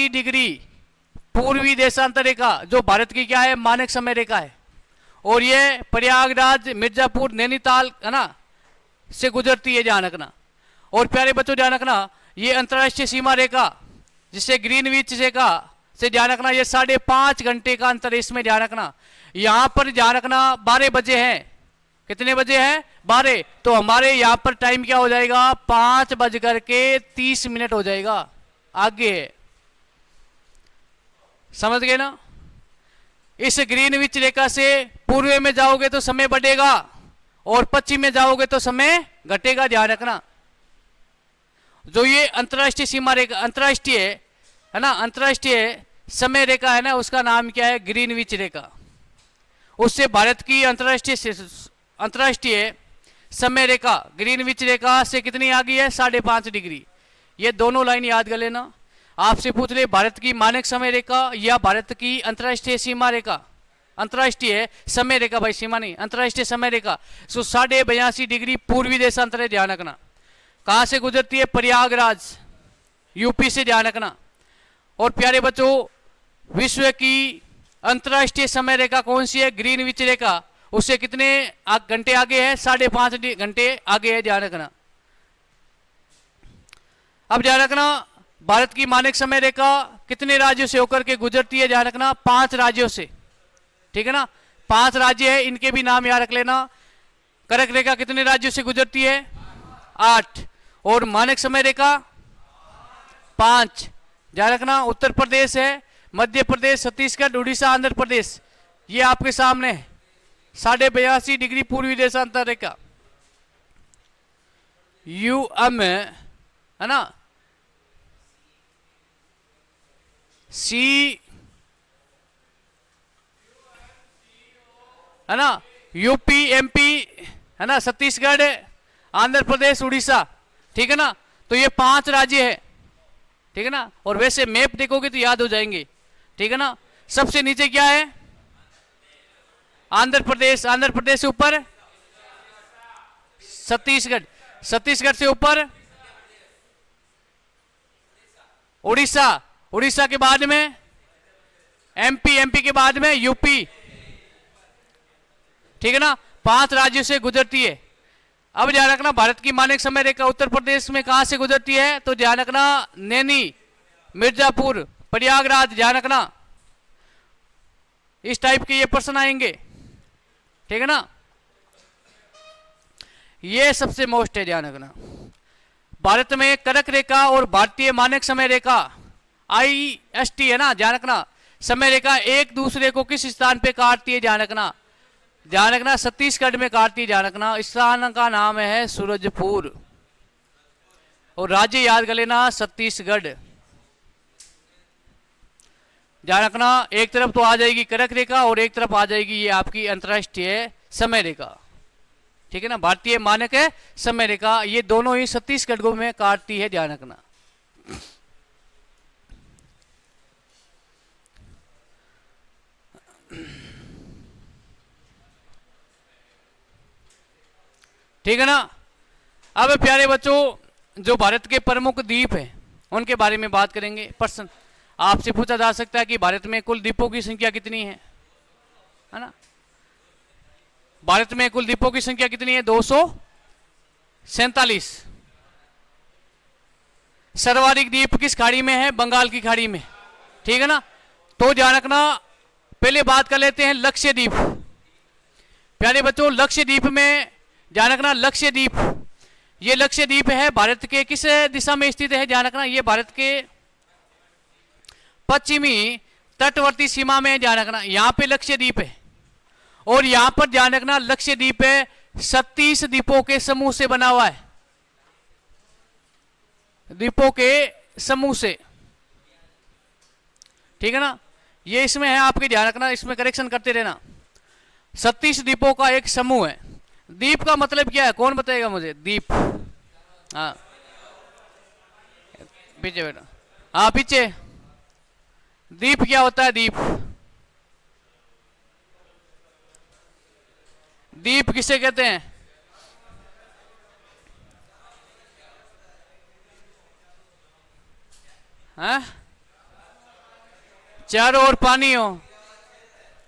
डिग्री पूर्वी देशांतर रेखा जो भारत की क्या है, मानक समय रेखा है। और ये प्रयागराज, मिर्जापुर, नैनीताल, है ना, से गुजरती है, ध्यान रखना। और प्यारे बच्चों ध्यान रखना, ये अंतर्राष्ट्रीय सीमा रेखा जिसे ग्रीनविच रेखा से ध्यान रखना, ये 5.5 घंटे का अंतर है इसमें, ध्यान रखना। यहां पर ध्यान रखना 12 बजे हैं, कितने बजे हैं? 12। तो हमारे यहां पर टाइम क्या हो जाएगा? 5:30 हो जाएगा, आगे है, समझ गए ना। इस ग्रीनविच रेखा से पूर्व में जाओगे तो समय बढ़ेगा और पश्चिम में जाओगे तो समय घटेगा, ध्यान रखना। जो ये अंतर्राष्ट्रीय सीमा रेखा, अंतर्राष्ट्रीय है ना, अंतर्राष्ट्रीय समय रेखा है ना, उसका नाम क्या है? ग्रीनविच रेखा। उससे भारत की अंतर्राष्ट्रीय समय रेखा ग्रीनविच रेखा से कितनी आ गई है? 5.5 डिग्री। ये दोनों लाइन याद कर लेना। आपसे पूछ ले भारत की मानक समय रेखा या भारत की अंतर्राष्ट्रीय सीमा रेखा, अंतर्राष्ट्रीय समय रेखा भाई, सीमा नहीं, अंतर्राष्ट्रीय समय रेखा। 82.5 डिग्री पूर्वी देशांतर है, ध्यान रखना। कहां से गुजरती है? प्रयागराज, यूपी से, ध्यान रखना। और प्यारे बच्चों, विश्व की अंतर्राष्ट्रीय समय रेखा कौन सी है? ग्रीनविच रेखा। उससे कितने घंटे आगे है? 5.5 घंटे आगे है, ध्यान रखना। अब ध्यान रखना, भारत की मानक समय रेखा कितने राज्यों से होकर के गुजरती है? ध्यान रखना, 5 राज्यों से, ठीक है ना। 5 राज्य है, इनके भी नाम याद रख लेना। कर्क रेखा कितने राज्यों से गुजरती है? 8। और मानक समय रेखा 5, ध्यान रखना। उत्तर प्रदेश है, मध्य प्रदेश, छत्तीसगढ़, उड़ीसा, आंध्र प्रदेश, ये आपके सामने है। 82.5 डिग्री पूर्वी देशांतर रेखा, UM है ना, C है ना, UP, MP है ना, छत्तीसगढ़, आंध्र प्रदेश, उड़ीसा, ठीक है ना। तो ये 5 राज्य है, ठीक है ना। और वैसे मैप देखोगे तो याद हो जाएंगे, ठीक है ना। सबसे नीचे क्या है? आंध्र प्रदेश, आंध्र प्रदेश से ऊपर छत्तीसगढ़, छत्तीसगढ़ से ऊपर उड़ीसा, उड़ीसा के बाद में एमपी, एमपी के बाद में यूपी, ठीक है ना, 5 राज्यों से गुजरती है। अब ध्यान रखना भारत की मानक समय रेखा उत्तर प्रदेश में कहां से गुजरती है, तो ध्यान रखना नैनी, मिर्जापुर, प्रयागराज, ध्यान रखना इस टाइप के ये प्रश्न आएंगे, ठीक है ना। ये सबसे मोस्ट है, ध्यान रखना। भारत में कर्क रेखा और भारतीय मानक समय रेखा IST है ना, ध्यान रखना, समय रेखा एक दूसरे को किस स्थान पे काटती है, ध्यान रखना, ध्यान रखना छत्तीसगढ़ में काटती है, ध्यान रखना। स्थान का नाम है सूरजपुर और राज्य याद कर लेना छत्तीसगढ़। ध्यान रखना एक तरफ तो आ जाएगी कर्क रेखा और एक तरफ आ जाएगी ये आपकी अंतर्राष्ट्रीय समय रेखा, ठीक है ना, भारतीय मानक है समय रेखा, ये दोनों ही छत्तीसगढ़ में काटती है, ध्यान रखना। ठीक है ना। अब प्यारे बच्चों जो भारत के प्रमुख द्वीप हैं उनके बारे में बात करेंगे। प्रश्न आपसे पूछा जा सकता है कि भारत में कुल द्वीपों की संख्या कितनी है ना। भारत में कुल द्वीपों की संख्या कितनी है, 247। सर्वाधिक द्वीप किस खाड़ी में है, बंगाल की खाड़ी में, ठीक है ना। तो ध्यान रखना पहले बात कर लेते हैं लक्षद्वीप। प्यारे बच्चों लक्षद्वीप में ध्यान रखना, लक्षद्वीप, ये लक्षद्वीप है भारत के किस दिशा में स्थित है, ध्यान रखना, ये भारत के पश्चिमी तटवर्ती सीमा में, ध्यान रखना, यहां पे लक्षद्वीप है और यहां पर ध्यान रखना लक्षद्वीप है 37 द्वीपों के समूह से बना हुआ है, द्वीपों के समूह से, ठीक है ना। ये इसमें है आपके, ध्यान रखना, इसमें करेक्शन करते रहना। 37 द्वीपों का एक समूह है। द्वीप का मतलब क्या है, कौन बताएगा मुझे, द्वीप, हाँ पीछे बेटा, हाँ पीछे, द्वीप क्या होता है, द्वीप, द्वीप किसे कहते हैं, हाँ? चारों ओर पानी हो,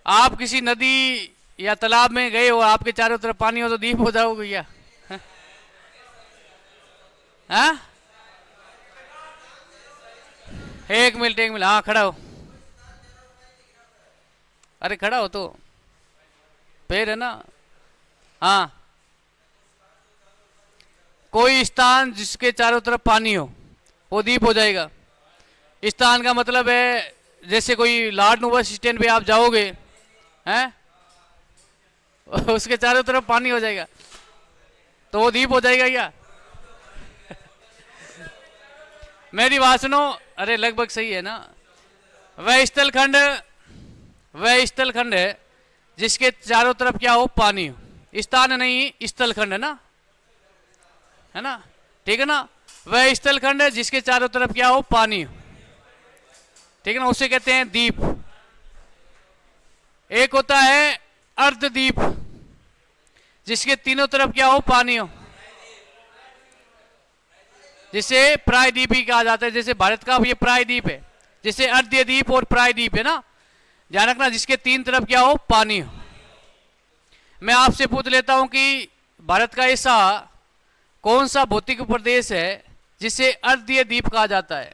आप किसी नदी या तालाब में गए हो, आपके चारों तरफ पानी हो तो द्वीप हो जाओगे क्या, हाँ? एक मिनट, हाँ खड़ा हो, अरे खड़ा हो तो पैर है ना, हाँ, कोई स्थान जिसके चारों तरफ पानी हो वो द्वीप हो जाएगा। स्थान का मतलब है जैसे कोई लाडनू बस स्टैंड पे आप जाओगे हैं, उसके चारों तरफ पानी हो जाएगा तो वो द्वीप हो जाएगा क्या मेरी बात सुनो, अरे लगभग सही है ना। वह स्थलखंड है जिसके चारों तरफ क्या हो, पानी हो, स्थान नहीं स्थलखंड है ना, है ना, ठीक है ना। वह स्थलखंड है जिसके चारों तरफ क्या हो, पानी हो, ठीक है ना, उसे कहते हैं द्वीप। एक होता है अर्धद्वीप जिसके तीनों तरफ क्या हो, पानी हो, जिसे प्रायद्वीप भी कहा जाता है, जैसे भारत का ये प्रायद्वीप है, जैसे अर्धद्वीप और प्रायद्वीप है ना, ध्यान रखना, जिसके तीन तरफ क्या हो, पानी हो। मैं आपसे पूछ लेता हूं कि भारत का ऐसा कौन सा भौतिक प्रदेश है जिसे अर्धद्वीप कहा जाता है,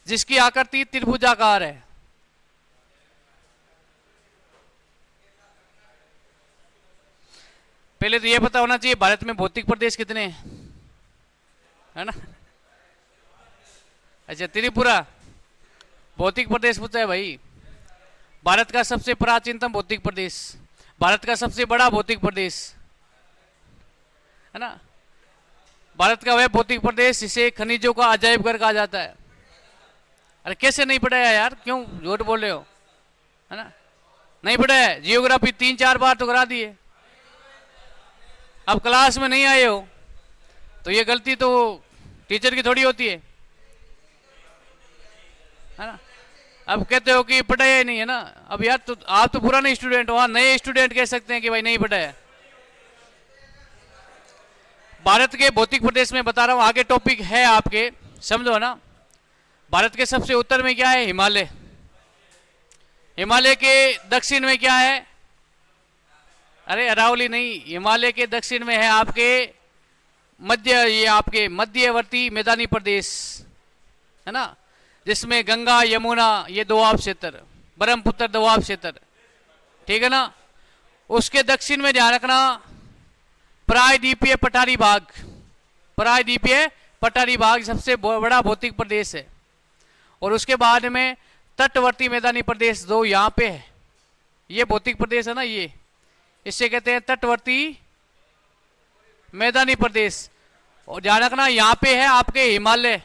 जिसकी आकृति त्रिभुजाकार है, पहले तो यह पता होना चाहिए भारत में भौतिक प्रदेश कितने हैं, है ना। अच्छा त्रिपुरा भौतिक प्रदेश पूछा है भाई, भारत का सबसे प्राचीनतम भौतिक प्रदेश, भारत का सबसे बड़ा भौतिक प्रदेश, है ना, भारत का वह भौतिक प्रदेश जिसे खनिजों का अजायब घर कहा जाता है। अरे कैसे नहीं पढ़ाया यार, क्यों झूठ बोल रहे हो, है ना, नहीं पढ़ाया है, जियोग्राफी 3-4 बार तो करा दिए, अब क्लास में नहीं आए हो तो ये गलती तो टीचर की थोड़ी होती है ना। अब कहते हो कि पढ़ाया ही नहीं है ना, अब यार तो आप तो पुराने स्टूडेंट हो, नए स्टूडेंट कह सकते हैं कि भाई नहीं पढ़ाया, भारत के भौतिक प्रदेश में बता रहा हूं, आगे टॉपिक है आपके, समझो ना। भारत के सबसे उत्तर में क्या है? हिमालय। हिमालय के दक्षिण में क्या है? अरे अरावली नहीं, हिमालय के दक्षिण में है आपके ये आपके मध्यवर्ती मैदानी प्रदेश है ना, जिसमें गंगा यमुना ये दोआब क्षेत्र, ब्रह्मपुत्र दोआब क्षेत्र, ठीक है ना। उसके दक्षिण में ध्यान रखना प्रायद्वीपीय पठारी भाग, प्रायद्वीपीय पठारी भाग सबसे बड़ा भौतिक प्रदेश है। और उसके बाद में तटवर्ती मैदानी प्रदेश दो यहाँ पे है, ये भौतिक प्रदेश है ना, ये इससे कहते हैं तटवर्ती मैदानी प्रदेश। और ध्यान रखना यहाँ पे है आपके हिमालय,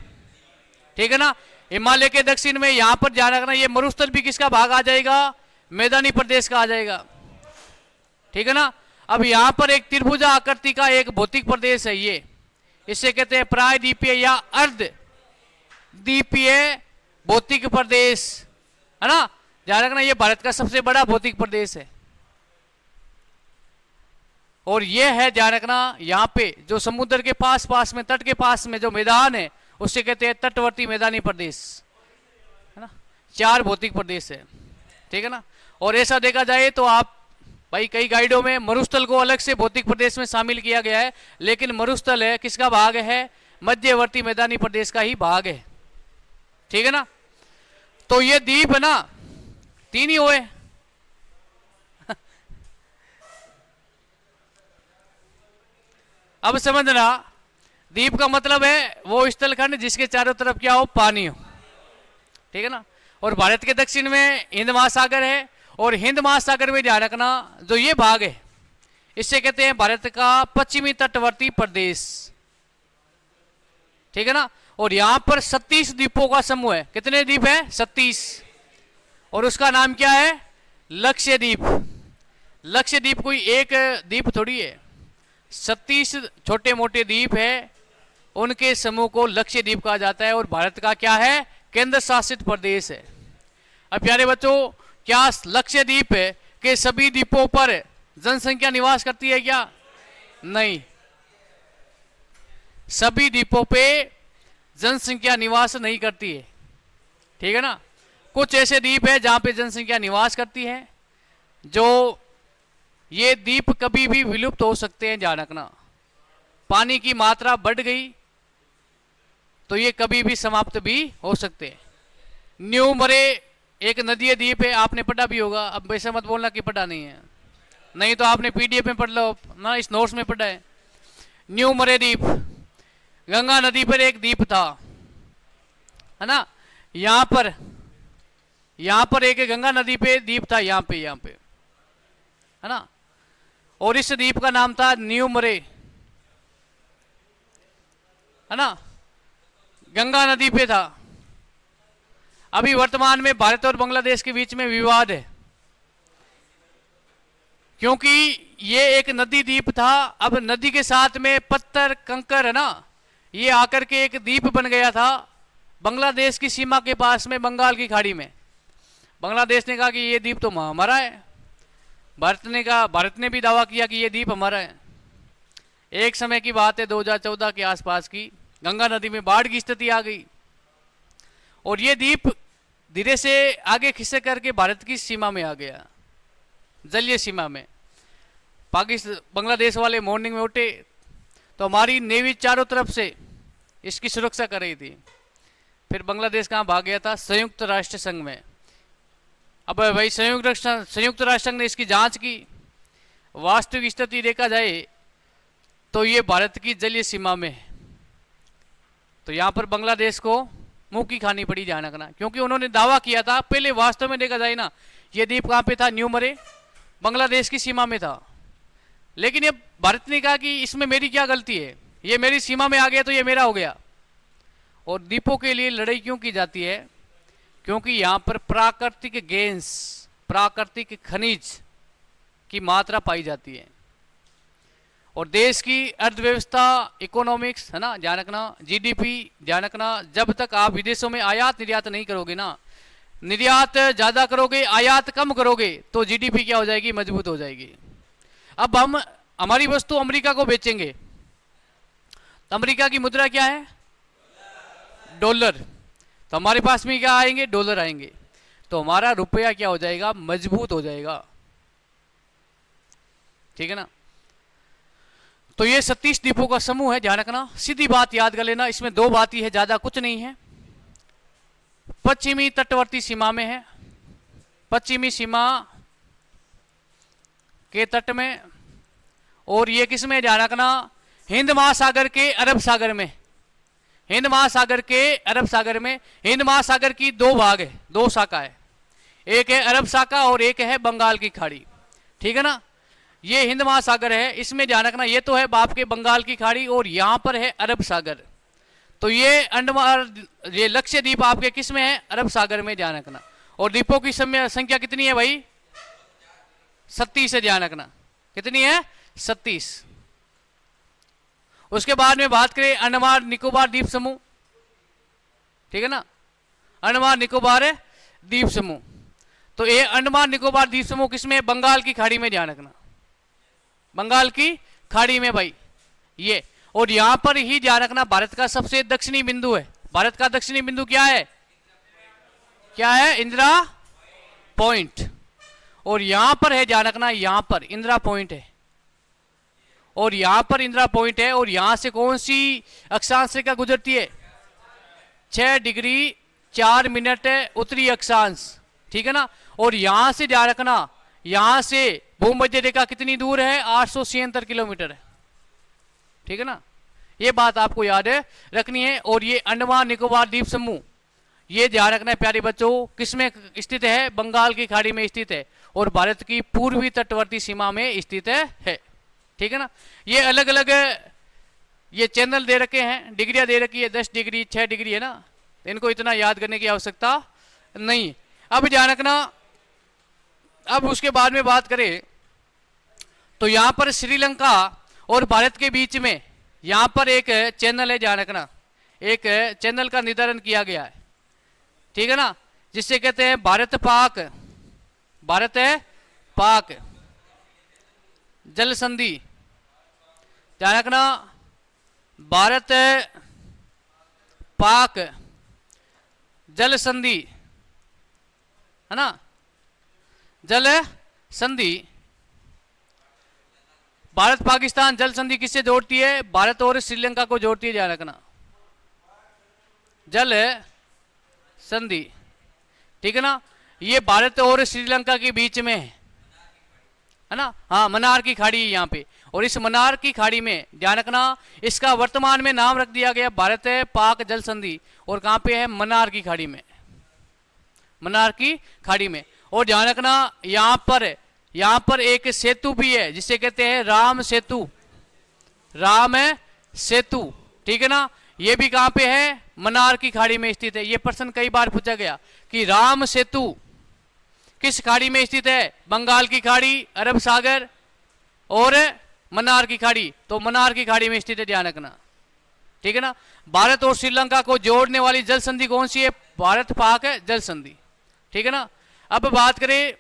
ठीक है ना। हिमालय के दक्षिण में यहाँ पर ध्यान रखना ये मरुस्थल भी किसका भाग आ जाएगा? मैदानी प्रदेश का आ जाएगा, ठीक है ना। अब यहाँ पर एक त्रिभुजा आकृति का एक भौतिक प्रदेश है, ये इससे कहते हैं प्रायद्वीपीय या अर्ध द्वीपीय भौतिक प्रदेश, है ना। ध्यान रखना ये भारत का सबसे बड़ा भौतिक प्रदेश है। और ये है ध्यान रखना यहाँ पे जो समुद्र के पास में, तट के पास में जो मैदान है उससे कहते हैं तटवर्ती मैदानी प्रदेश, है ना। 4 भौतिक प्रदेश है, ठीक है ना। और ऐसा देखा जाए तो आप भाई कई गाइडों में मरुस्थल को अलग से भौतिक प्रदेश में शामिल किया गया है, लेकिन मरुस्थल है किसका भाग है? मध्यवर्ती मैदानी प्रदेश का ही भाग है, ठीक है ना। तो ये द्वीप है ना, 3 ही हुए। अब समझना, द्वीप का मतलब है वो स्थलखंड जिसके चारों तरफ क्या हो? पानी हो, ठीक है ना। और भारत के दक्षिण में हिंद महासागर है, और हिंद महासागर में ध्यान रखना जो ये भाग है इससे कहते हैं भारत का पश्चिमी तटवर्ती प्रदेश, ठीक है ना। और यहां पर 37 द्वीपों का समूह है। कितने द्वीप है? 37। और उसका नाम क्या है? लक्षद्वीप। लक्षद्वीप कोई एक द्वीप थोड़ी है, 37 छोटे मोटे द्वीप है, उनके समूह को लक्षद्वीप कहा जाता है। और भारत का क्या है? केंद्र शासित प्रदेश है। अब प्यारे बच्चों, क्या लक्षद्वीप है कि सभी द्वीपों पर जनसंख्या निवास करती है क्या? नहीं, सभी द्वीपों पे जनसंख्या निवास नहीं करती है, ठीक है ना। कुछ ऐसे द्वीप है जहां पे जनसंख्या निवास करती है, जो ये द्वीप कभी भी विलुप्त हो सकते हैं। ध्यान रखना, पानी की मात्रा बढ़ गई तो ये कभी भी समाप्त भी हो सकते हैं। न्यू मरे एक नदीय द्वीप है, आपने पढ़ा भी होगा, अब वैसे मत बोलना कि पढ़ा नहीं है, नहीं तो आपने पीडीएफ में पढ़ लो ना, इस नोट्स में पढ़ा है। न्यू मरे द्वीप गंगा नदी पर एक द्वीप था, है ना। यहां पर एक गंगा नदी पे द्वीप था, यहां पे है ना। और इस द्वीप का नाम था न्यू मरे, है ना, गंगा नदी पे था। अभी वर्तमान में भारत और बांग्लादेश के बीच में विवाद है, क्योंकि ये एक नदी द्वीप था। अब नदी के साथ में पत्थर कंकर है ना, ये आकर के एक द्वीप बन गया था बांग्लादेश की सीमा के पास में, बंगाल की खाड़ी में। बांग्लादेश ने कहा कि ये द्वीप तो हमारा है, भारत ने भी दावा किया कि ये द्वीप हमारा है। एक समय की बात है 2014 के आसपास की, गंगा नदी में बाढ़ की स्थिति आ गई और ये द्वीप धीरे से आगे खिसक करके भारत की सीमा में आ गया, जलीय सीमा में। बांग्लादेश वाले मॉर्निंग में उठे तो हमारी नेवी चारों तरफ से इसकी सुरक्षा कर रही थी। फिर बांग्लादेश कहाँ भाग गया था? संयुक्त राष्ट्र संघ में। अब भाई संयुक्त राष्ट्र संघ ने इसकी जांच की, वास्तविक स्थिति देखा जाए तो ये भारत की जलीय सीमा में है। तो यहाँ पर बांग्लादेश को मुंह की खानी पड़ी, ध्यान रखना, क्योंकि उन्होंने दावा किया था। पहले वास्तव में देखा जाए ना, ये द्वीप कहाँ पे था? न्यू मरे, बांग्लादेश की सीमा में था। लेकिन ये भारत ने कहा कि इसमें मेरी क्या गलती है, ये मेरी सीमा में आ गया तो ये मेरा हो गया। और द्वीपों के लिए लड़ाई क्यों की जाती है? क्योंकि यहाँ पर प्राकृतिक गैस, प्राकृतिक खनिज की मात्रा पाई जाती है। और देश की अर्थव्यवस्था, इकोनॉमिक्स, है ना, ध्यान रखना, जीडीपी, ध्यान रखना, जब तक आप विदेशों में आयात निर्यात नहीं करोगे ना, निर्यात ज़्यादा करोगे, आयात कम करोगे, तो जीडीपी क्या हो जाएगी? मजबूत हो जाएगी। अब हम हमारी वस्तु अमेरिका को बेचेंगे, अमेरिका की मुद्रा क्या है? डॉलर। तो हमारे पास में क्या आएंगे? डॉलर आएंगे। तो हमारा रुपया क्या हो जाएगा? मजबूत हो जाएगा। ठीक है ना। तो ये 37 द्वीपों का समूह है, ध्यान रखना। सीधी बात याद कर लेना, इसमें दो बात ही है, ज्यादा कुछ नहीं है। पश्चिमी तटवर्ती सीमा में है, पश्चिमी सीमा के तट में। और ये किस में? ध्यान रखना, हिंद महासागर के अरब सागर में। हिंद महासागर के अरब सागर में। हिंद महासागर की दो भाग है, दो शाखा है, एक है अरब शाखा और एक है बंगाल की खाड़ी। ठीक है ना। ये हिंद महासागर है, इसमें ध्यान रखना, ये तो है बाप के बंगाल की खाड़ी और यहां पर है अरब सागर। तो ये अंडमान, ये लक्षद्वीप आपके किस में है? अरब सागर में, ध्यान रखना। और द्वीपों की संख्या कितनी है भाई? 37 है, ध्यान रखना। कितनी है? 37। उसके बाद में बात करें अंडमान निकोबार द्वीप समूह। ठीक है ना, अंडमान निकोबार द्वीप समूह। तो ये अंडमान निकोबार द्वीप समूह किसमें? बंगाल की खाड़ी में, ध्यान रखना, बंगाल की खाड़ी में भाई ये। और यहां पर ही ध्यान रखना, भारत का सबसे दक्षिणी बिंदु है। भारत का दक्षिणी बिंदु क्या है? क्या है? इंदिरा पॉइंट। और यहां पर है, ध्यान रखना, यहां पर इंदिरा पॉइंट है। और यहां पर इंदिरा पॉइंट है। और यहां से कौन सी अक्षांश रेखा गुजरती है? 6 डिग्री 4 मिनट उत्तरी अक्षांश। ठीक है ना। और यहां से ध्यान रखना, यहां से भूमध्य रेखा कितनी दूर है? 876 किलोमीटर है। ठीक है ना, ये बात आपको याद रखनी है। और ये अंडमान निकोबार द्वीप समूह, ये ध्यान रखना है प्यारे बच्चों, किसमें स्थित है? बंगाल की खाड़ी में स्थित है और भारत की पूर्वी तटवर्ती सीमा में स्थित है। ठीक है ना। ये अलग अलग ये चैनल दे रखे हैं, डिग्रियां दे रखी है, 10 डिग्री 6 डिग्री है ना। इनको इतना याद करने की आवश्यकता नहीं। अब ध्यान रखना, अब उसके बाद में बात करें तो यहां पर श्रीलंका और भारत के बीच में यहां पर एक चैनल है, ध्यान रखना, एक चैनल का निर्धारण किया गया है। ठीक है ना, जिसे कहते हैं भारत पाक, भारत पाक जल संधि। ध्यान रखना, भारत पाक जल संधि है ना, जल संधि। भारत पाकिस्तान जल संधि किससे जोड़ती है? भारत और श्रीलंका को जोड़ती है, ध्यान रखना, जल संधि। ठीक है ना। ये भारत और श्रीलंका के बीच में है ना। हाँ, मन्नार की खाड़ी है यहाँ पे। और इस मन्नार की खाड़ी में ध्यान रखना, इसका वर्तमान में नाम रख दिया गया भारत पाक जल संधि। और कहाँ पे है? मन्नार की खाड़ी में, मन्नार की खाड़ी में। और ध्यान रखना, यहाँ पर एक सेतु भी है जिसे कहते हैं राम सेतु, राम सेतु। ठीक है ना। ये भी कहाँ पे है? मन्नार की खाड़ी में स्थित है। ये प्रश्न कई बार पूछा गया कि राम सेतु किस खाड़ी में स्थित है? बंगाल की खाड़ी, अरब सागर और मन्नार की खाड़ी। तो मन्नार की खाड़ी में स्थित है, ध्यान रखना। ठीक है ना। भारत और श्रीलंका को जोड़ने वाली जल संधि कौन सी है? भारत पाक जल संधि। ठीक है ना। अब बात करें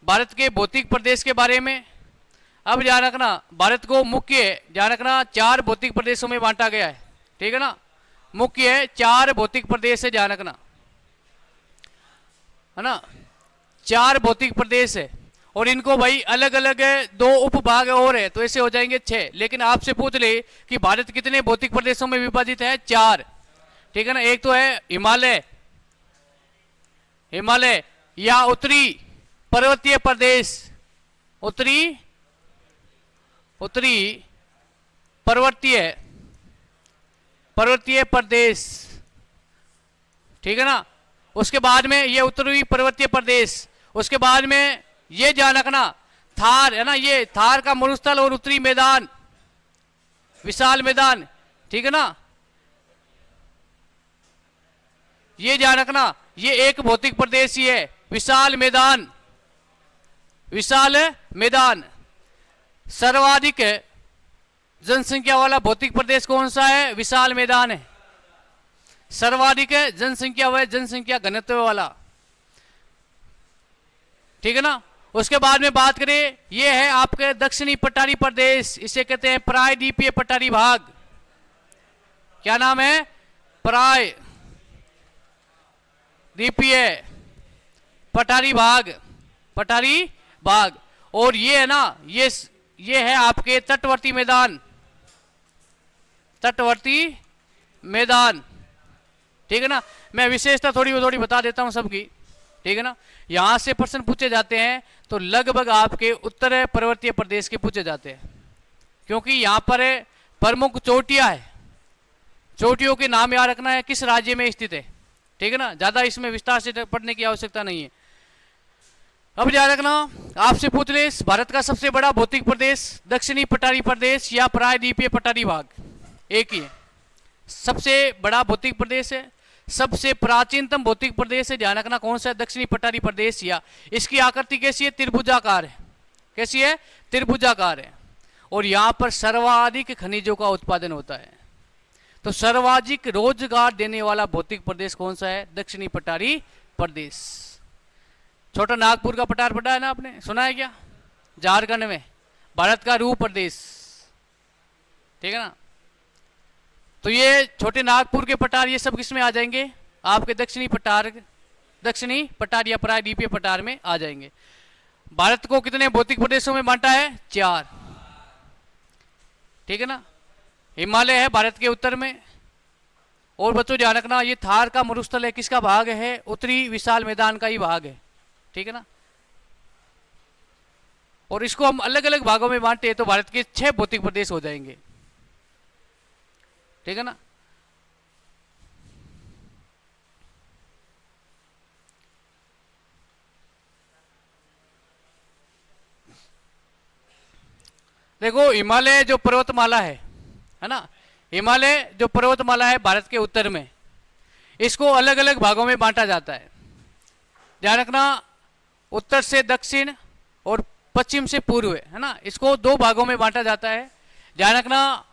भारत के भौतिक प्रदेश के बारे में। अब ध्यान रखना, भारत को मुख्य, ध्यान रखना, 4 भौतिक प्रदेशों में बांटा गया है। ठीक है ना, मुख्य है 4 भौतिक प्रदेश है, ध्यान रखना, है ना, 4 भौतिक प्रदेश है। और इनको भाई अलग अलग 2 उपभाग और है, तो ऐसे हो जाएंगे 6। लेकिन आपसे पूछ ले कि भारत कितने भौतिक प्रदेशों में विभाजित है? 4। ठीक है ना। एक तो है हिमालय, हिमालय या उत्तरी पर्वतीय प्रदेश, उत्तरी पर्वतीय प्रदेश। ठीक है ना। उसके बाद में ये उत्तरी पर्वतीय प्रदेश। उसके बाद में ये ध्यान रखना, थार है ना, ये थार का मरुस्थल और उत्तरी मैदान, विशाल मैदान। ठीक है ना। ये ध्यान रखना, ये एक भौतिक प्रदेश ही है, विशाल मैदान, विशाल मैदान। सर्वाधिक जनसंख्या वाला भौतिक प्रदेश कौन सा है? विशाल मैदान है। सर्वाधिक जनसंख्या व जनसंख्या घनत्व वाला। ठीक है ना। उसके बाद में बात करें, ये है आपके दक्षिणी पठारी प्रदेश, इसे कहते हैं प्रायद्वीपीय पठारी भाग, क्या नाम है, प्राय द्वीपीय पठारी भाग, पठारी भाग। और ये है ना, ये है आपके तटवर्ती मैदान, तटवर्ती मैदान, ठीक है ना। मैं विशेषता थोड़ी बता देता हूं सबकी, ठीक है ना। यहां से प्रश्न पूछे जाते हैं तो लगभग आपके उत्तर पर्वतीय प्रदेश के पूछे जाते हैं, क्योंकि यहां पर प्रमुख चोटियां है, चोटियों के नाम याद रखना है किस राज्य में स्थित है, ठीक है ना। ज्यादा इसमें विस्तार से पढ़ने की आवश्यकता नहीं है। अब याद रखना, आपसे पूछ ले भारत का सबसे बड़ा भौतिक प्रदेश दक्षिणी पठारी प्रदेश या प्रायद्वीपीय पठारी भाग, एक ही है। सबसे बड़ा भौतिक प्रदेश है, सबसे प्राचीनतम भौतिक प्रदेश है, ध्यान रखना कौन सा है, दक्षिणी पठारी प्रदेश। या इसकी आकृति कैसी है, त्रिभुजाकार है, कैसी है, त्रिभुजाकार है। और यहां पर सर्वाधिक खनिजों का उत्पादन होता है। तो सर्वाधिक रोजगार देने वाला भौतिक प्रदेश कौन सा है, दक्षिणी पठारी प्रदेश। छोटा नागपुर का पठार पढ़ा है ना आपने, सुना है क्या, झारखंड में, भारत का रूप प्रदेश, ठीक है ना। तो ये छोटे नागपुर के पठार ये सब किसमें आ जाएंगे, आपके दक्षिणी पठार या प्रायद्वीपीय पठार में आ जाएंगे। भारत को कितने भौतिक प्रदेशों में बांटा है, 4, ठीक है ना। हिमालय है भारत के उत्तर में, और बच्चों ध्यान रखना ये थार का मरुस्थल है, किसका भाग है, उत्तरी विशाल मैदान का ही भाग है, ठीक है ना। और इसको हम अलग अलग भागों में बांटे तो भारत के 6 भौतिक प्रदेश हो जाएंगे, ठीक है ना। देखो हिमालय जो पर्वतमाला है ना, हिमालय जो पर्वतमाला है भारत के उत्तर में, इसको अलग अलग भागों में बांटा जाता है। ध्यान रखना, उत्तर से दक्षिण और पश्चिम से पूर्व है ना, इसको 2 भागों में बांटा जाता है। ध्यान रखना,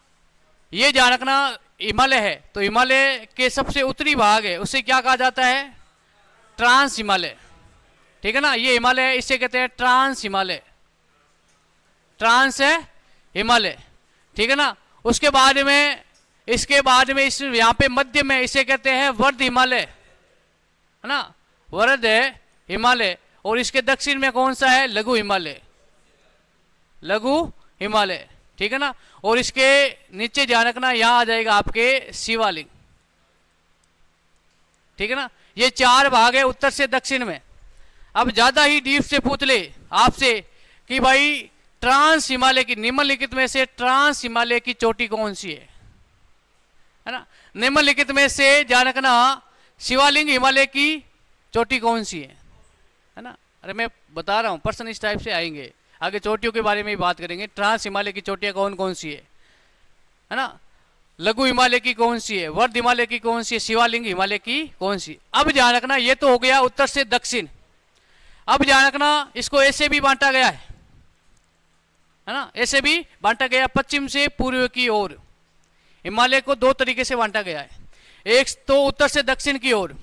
ये ध्यान रखना हिमालय है तो हिमालय के सबसे उत्तरी भाग है उसे क्या कहा जाता है, ट्रांस हिमालय, ठीक है ना। ये हिमालय है, इसे कहते हैं ट्रांस हिमालय, ट्रांस है हिमालय, ठीक है ना। उसके बाद में, इसके बाद में इस यहाँ पे मध्य में इसे कहते हैं वर्ध हिमालय, है ना, वर्ध है हिमालय। और इसके दक्षिण में कौन सा है, लघु हिमालय, लघु हिमालय, ठीक है ना। और इसके नीचे ध्यान रखना यहां आ जाएगा आपके शिवालिक, ठीक है ना। ये 4 भाग है उत्तर से दक्षिण में। अब ज्यादा ही डीप से पूछ ले आपसे कि भाई ट्रांस हिमालय की, निम्नलिखित में से ट्रांस हिमालय की चोटी कौन सी है ना। निम्नलिखित में से ध्यान रखना शिवालिक हिमालय की चोटी कौन सी है ना। अरे मैं बता रहा हूं, प्रश्न इस टाइप से आएंगे, आगे चोटियों के बारे में ही बात करेंगे। ट्रांस हिमालय की चोटियां कौन कौन सी है ना, लघु हिमालय की कौन सी है, वर्ध हिमालय की कौन सी है, शिवालिक हिमालय की कौन सी। अब ध्यान रखना ये तो हो गया उत्तर से दक्षिण। अब ध्यान रखना इसको ऐसे भी बांटा गया है ना, ऐसे भी बांटा गया, पश्चिम से पूर्व की ओर। हिमालय को 2 तरीके से बांटा गया है, एक तो उत्तर से दक्षिण की ओर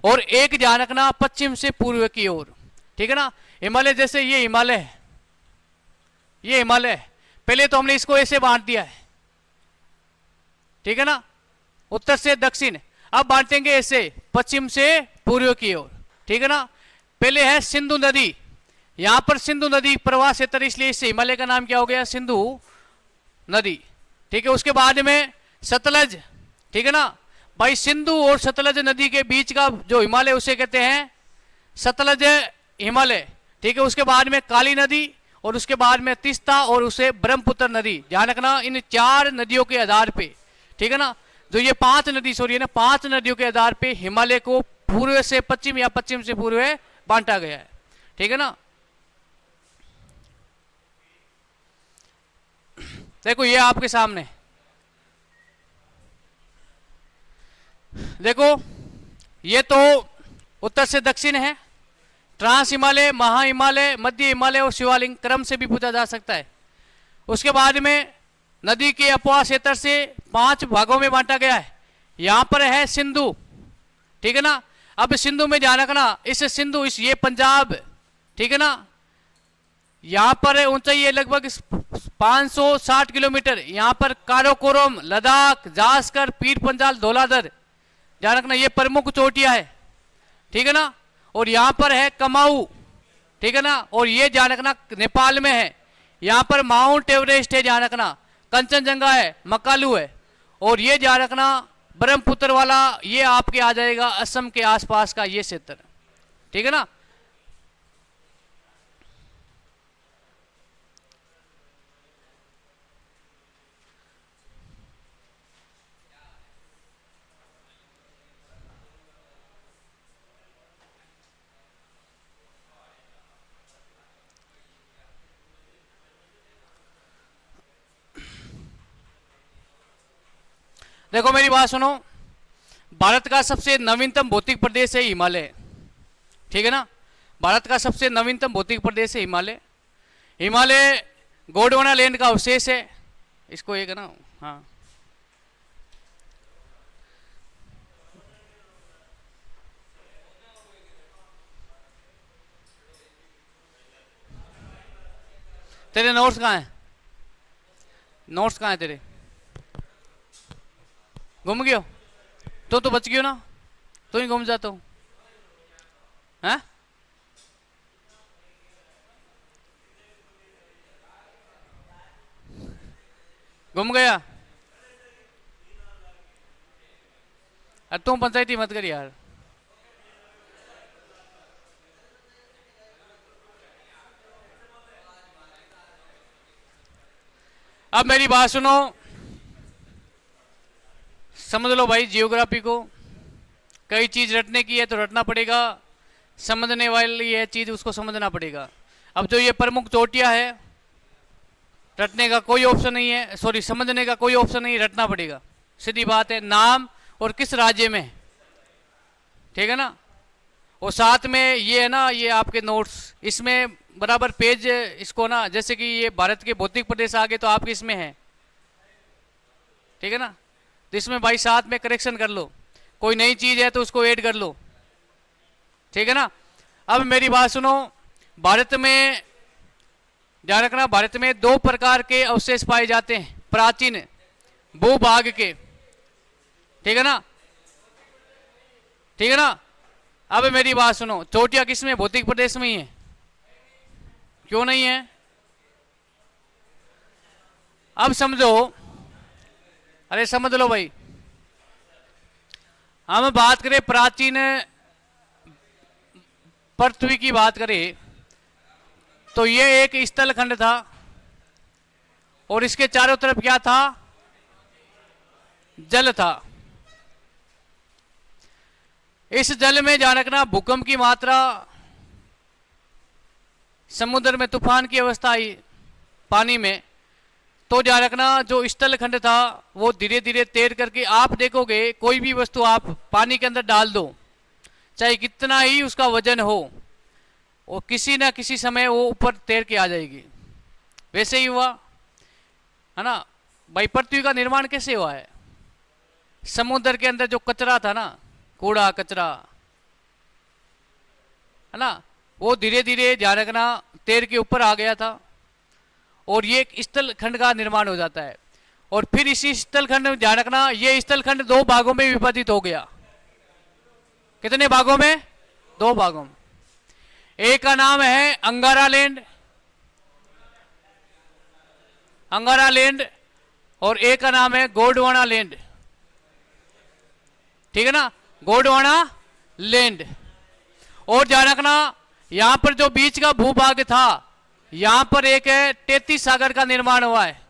और एक ध्यान रखना पश्चिम से पूर्व की ओर, ठीक है ना। हिमालय जैसे ये हिमालय है, ये हिमालय है, पहले तो हमने इसको ऐसे बांट दिया है, ठीक है ना, उत्तर से दक्षिण। अब बांटेंगे ऐसे पश्चिम से पूर्व की ओर, ठीक है ना। पहले है सिंधु नदी, यहां पर सिंधु नदी प्रवाह क्षेत्र, इसलिए इससे हिमालय का नाम क्या हो गया, सिंधु नदी, ठीक है। उसके बाद में सतलज, ठीक है ना भाई, सिंधु और सतलज नदी के बीच का जो हिमालय उसे कहते हैं सतलज हिमालय, ठीक है। उसके बाद में काली नदी और उसके बाद में तीस्ता और उसे ब्रह्मपुत्र नदी। ध्यान रखना इन 4 नदियों के आधार पे, ठीक है ना, जो ये 5 नदी है ना, 5 नदियों के आधार पे हिमालय को पूर्व से पश्चिम या पश्चिम से पूर्व बांटा गया है, ठीक है ना। देखो ये आपके सामने, देखो ये तो उत्तर से दक्षिण है, ट्रांस हिमालय, महा हिमालय, मध्य हिमालय और शिवालिक क्रम से भी पूछा जा सकता है। उसके बाद में नदी के अपवाह क्षेत्र से 5 भागों में बांटा गया है। यहां पर है सिंधु, ठीक है ना। अब सिंधु में ध्यान रखना, इस सिंधु, इस ये पंजाब, ठीक है ना, यहाँ पर ऊंचाई है लगभग 560 किलोमीटर। यहाँ पर काराकोरम, लद्दाख, जास्कर, पीर पंजाल, धौलाधर, ध्यान रखना ये प्रमुख चोटियां है, ठीक है ना। और यहाँ पर है कमाऊ, ठीक है ना। और ये ध्यान रखना नेपाल में है। यहाँ पर माउंट एवरेस्ट है, ध्यान रखना। कंचनजंगा है, मकालू है। और ये ध्यान रखना ब्रह्मपुत्र वाला ये आपके आ जाएगा असम के आसपास का ये क्षेत्र, ठीक है ना। देखो मेरी बात सुनो, भारत का सबसे नवीनतम भौतिक प्रदेश है हिमालय, ठीक है ना। भारत का सबसे नवीनतम भौतिक प्रदेश है हिमालय। हिमालय गोंडवाना लैंड का अवशेष है, इसको एक है ना। हाँ, तेरे नोट्स कहाँ हैं? नोट्स कहाँ हैं तेरे? घूम गयो तो बच गयो ना, तो ही घूम जाता हूँ हैं। घूम गया। अरे तुम पंचायती मत कर यार। अब मेरी बात सुनो, समझ लो भाई, जियोग्राफी को कई चीज रटने की है तो रटना पड़ेगा, समझने वाली है चीज उसको समझना पड़ेगा। अब जो ये प्रमुख चोटियां है, रटने का कोई ऑप्शन नहीं है, सॉरी समझने का कोई ऑप्शन नहीं, रटना पड़ेगा, सीधी बात है। नाम और किस राज्य में, ठीक है ना। और साथ में ये है ना, ये आपके नोट्स, इसमें बराबर पेज इसको ना, जैसे कि ये भारत के भौतिक प्रदेश आ गए तो आपके इसमें है, ठीक है ना। तो इसमें भाई साथ में करेक्शन कर लो, कोई नई चीज है तो उसको ऐड कर लो, ठीक है ना। अब मेरी बात सुनो, भारत में ध्यान रखना, भारत में दो प्रकार के अवशेष पाए जाते हैं प्राचीन भूभाग के, ठीक है ना, ठीक है ना। अब मेरी बात सुनो, चोटियां किस में? भौतिक प्रदेश में ही है। क्यों नहीं है? अब समझो, अरे समझ लो भाई, हम बात करें प्राचीन पृथ्वी की बात करें तो ये एक स्थल खंड था और इसके चारों तरफ क्या था? जल था। इस जल में ध्यान रखना भूकंप की मात्रा, समुद्र में तूफान की अवस्था आई पानी में, तो ध्यान रखना जो स्थल खंड था वो धीरे धीरे तैर करके, आप देखोगे कोई भी वस्तु आप पानी के अंदर डाल दो, चाहे कितना ही उसका वजन हो, और किसी ना किसी समय वो ऊपर तैर के आ जाएगी। वैसे ही हुआ है ना भाई। पृथ्वी का निर्माण कैसे हुआ है? समुद्र के अंदर जो कचरा था ना, कूड़ा कचरा, है ना, वो धीरे धीरे ध्यान रखना तैर के ऊपर आ गया था और ये एक स्थल खंड का निर्माण हो जाता है। और फिर इसी स्थल खंड में ध्यान रखना, ये स्थल खंड दो भागों में विभाजित हो गया। कितने भागों में? दो भागों में। एक का नाम है अंगारा लैंड, अंगारा लैंड, और एक का नाम है गोंडवाना लैंड, ठीक है ना, गोंडवाना लैंड। और ध्यान रखना यहां पर जो बीच का भूभाग था, यहां पर एक 33 सागर का निर्माण हुआ है,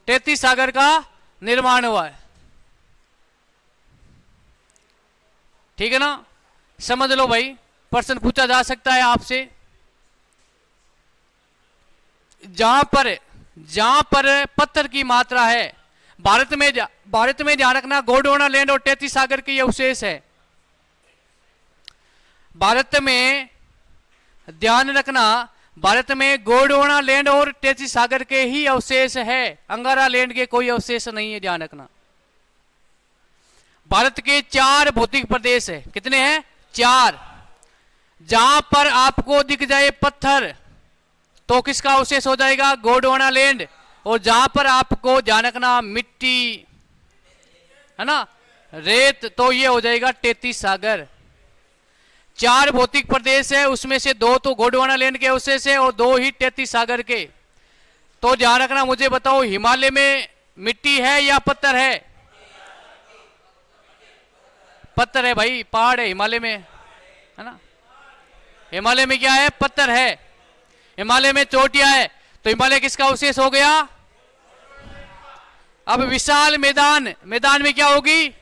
33 सागर का निर्माण हुआ है, ठीक है ना। समझ लो भाई, प्रश्न पूछा जा सकता है आपसे। जहां पर पत्थर की मात्रा है, भारत में ध्यान रखना गोंडवाना लैंड और 33 सागर के अवशेष है। भारत में ध्यान रखना, भारत में गोंडवाना लैंड और 33 सागर के ही अवशेष है, अंगारा लैंड के कोई अवशेष नहीं है, ध्यान रखना। भारत के 4 भौतिक प्रदेश है। कितने हैं? 4। जहां पर आपको दिख जाए पत्थर, तो किसका अवशेष हो जाएगा? गोंडवाना लैंड। और जहां पर आपको ध्यान रखना मिट्टी है ना, रेत, तो ये हो जाएगा 33 सागर। 4 भौतिक प्रदेश है, उसमें से 2 तो गोंडवाना लैंड के अवशेष है और 2 ही 33 सागर के। तो ध्यान रखना, मुझे बताओ हिमालय में मिट्टी है या पत्थर है? पत्थर है भाई, पहाड़ है हिमालय में, है ना। हिमालय में क्या है? पत्थर है। हिमालय में चोटियां है, तो हिमालय किसका अवशेष हो गया? अब विशाल मैदान, मैदान में क्या होगी?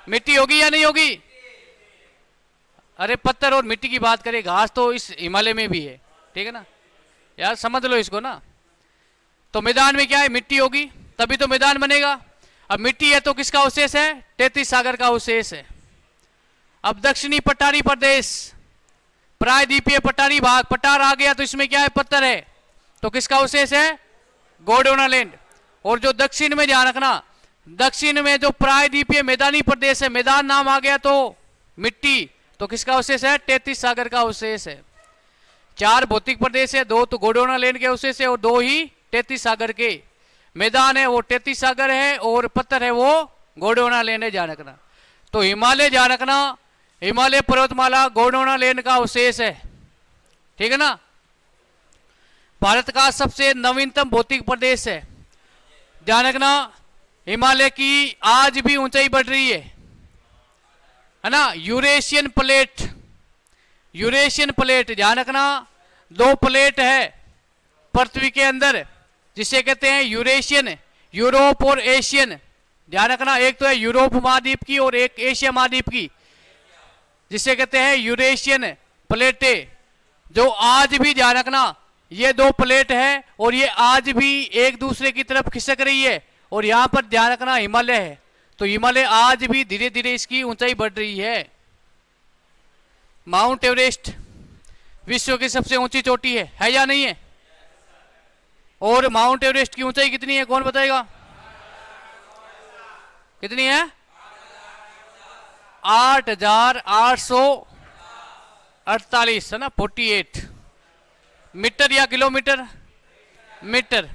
मिट्टी होगी या नहीं होगी? अरे पत्थर और मिट्टी की बात करें, घास तो इस हिमालय में भी है, ठीक है ना यार, समझ लो इसको ना। तो मैदान में क्या है? मिट्टी होगी, तभी तो मैदान बनेगा। अब मिट्टी है तो किसका अवशेष है? 33 सागर का अवशेष है। अब दक्षिणी पठारी प्रदेश, प्रायद्वीपीय पठारी भाग, पठार आ गया तो इसमें क्या है? पत्थर है, तो किसका अवशेष है? गोंडवाना लैंड। और जो दक्षिण में ध्यान रखना, दक्षिण में जो प्रायद्वीपीय मैदानी प्रदेश है, मैदान नाम आ गया तो मिट्टी, तो किसका अवशेष है? 33 सागर का अवशेष है। 4 भौतिक प्रदेश है, 2 तो गोंडवाना लैंड के अवशेष है और 2 ही 33 सागर के। मैदान है वो 33 सागर है और पत्थर है वो गोंडवाना लैंड है, ध्यान रखना। तो हिमालय ध्यान रखना, हिमालय पर्वतमाला गोंडवाना लैंड का अवशेष है, ठीक है ना। भारत का सबसे नवीनतम भौतिक प्रदेश है, ध्यान रखना। हिमालय की आज भी ऊंचाई बढ़ रही है ना। यूरेशियन प्लेट, यूरेशियन प्लेट ध्यान रखना, 2 प्लेट है पृथ्वी के अंदर जिसे कहते हैं यूरेशियन, यूरोप और एशियन। ध्यान रखना, एक तो है यूरोप महाद्वीप की और एक एशिया महाद्वीप की, जिसे कहते हैं यूरेशियन प्लेटें, जो आज भी ध्यान रखना ये 2 प्लेट है और ये आज भी एक दूसरे की तरफ खिसक रही है। और यहां पर ध्यान रखना हिमालय है, तो हिमालय आज भी धीरे धीरे इसकी ऊंचाई बढ़ रही है। माउंट एवरेस्ट विश्व की सबसे ऊंची चोटी है या नहीं है? और माउंट एवरेस्ट की ऊंचाई कितनी है, कौन बताएगा? कितनी है? 8,848 है ना, 48 मीटर या किलोमीटर? मीटर,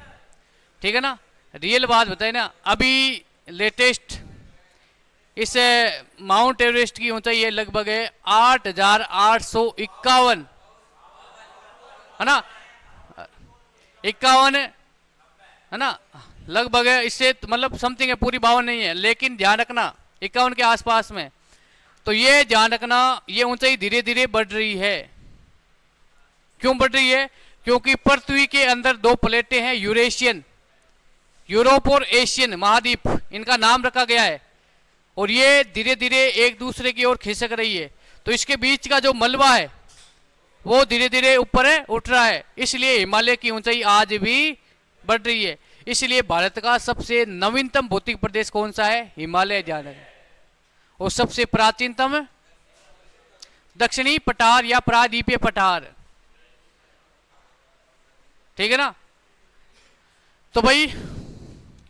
ठीक है ना। रियल बात बताए ना, अभी लेटेस्ट इस माउंट एवरेस्ट की ऊंचाई है लगभग है 8,851 है ना, 51 है ना लगभग है, इससे मतलब समथिंग है, पूरी 52 नहीं है, लेकिन ध्यान रखना 51 के आसपास में। तो ये ध्यान रखना, ये ऊंचाई धीरे धीरे बढ़ रही है। क्यों बढ़ रही है? क्योंकि पृथ्वी के अंदर 2 प्लेटें हैं, यूरेशियन, यूरोप और एशियन महाद्वीप, इनका नाम रखा गया है और ये धीरे धीरे एक दूसरे की ओर खिसक रही है। तो इसके बीच का जो मलबा है वो धीरे धीरे ऊपर है, उठ रहा है, इसलिए हिमालय की ऊंचाई आज भी बढ़ रही है। इसलिए भारत का सबसे नवीनतम भौतिक प्रदेश कौन सा है? हिमालय, ध्यान रखें। और सबसे प्राचीनतम दक्षिणी पठार या प्रायद्वीपीय पठार, ठीक है ना। तो भाई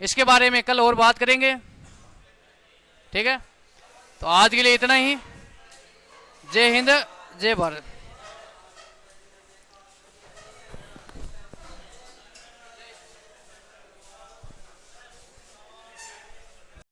इसके बारे में कल और बात करेंगे, ठीक है। तो आज के लिए इतना ही। जय हिंद, जय भारत।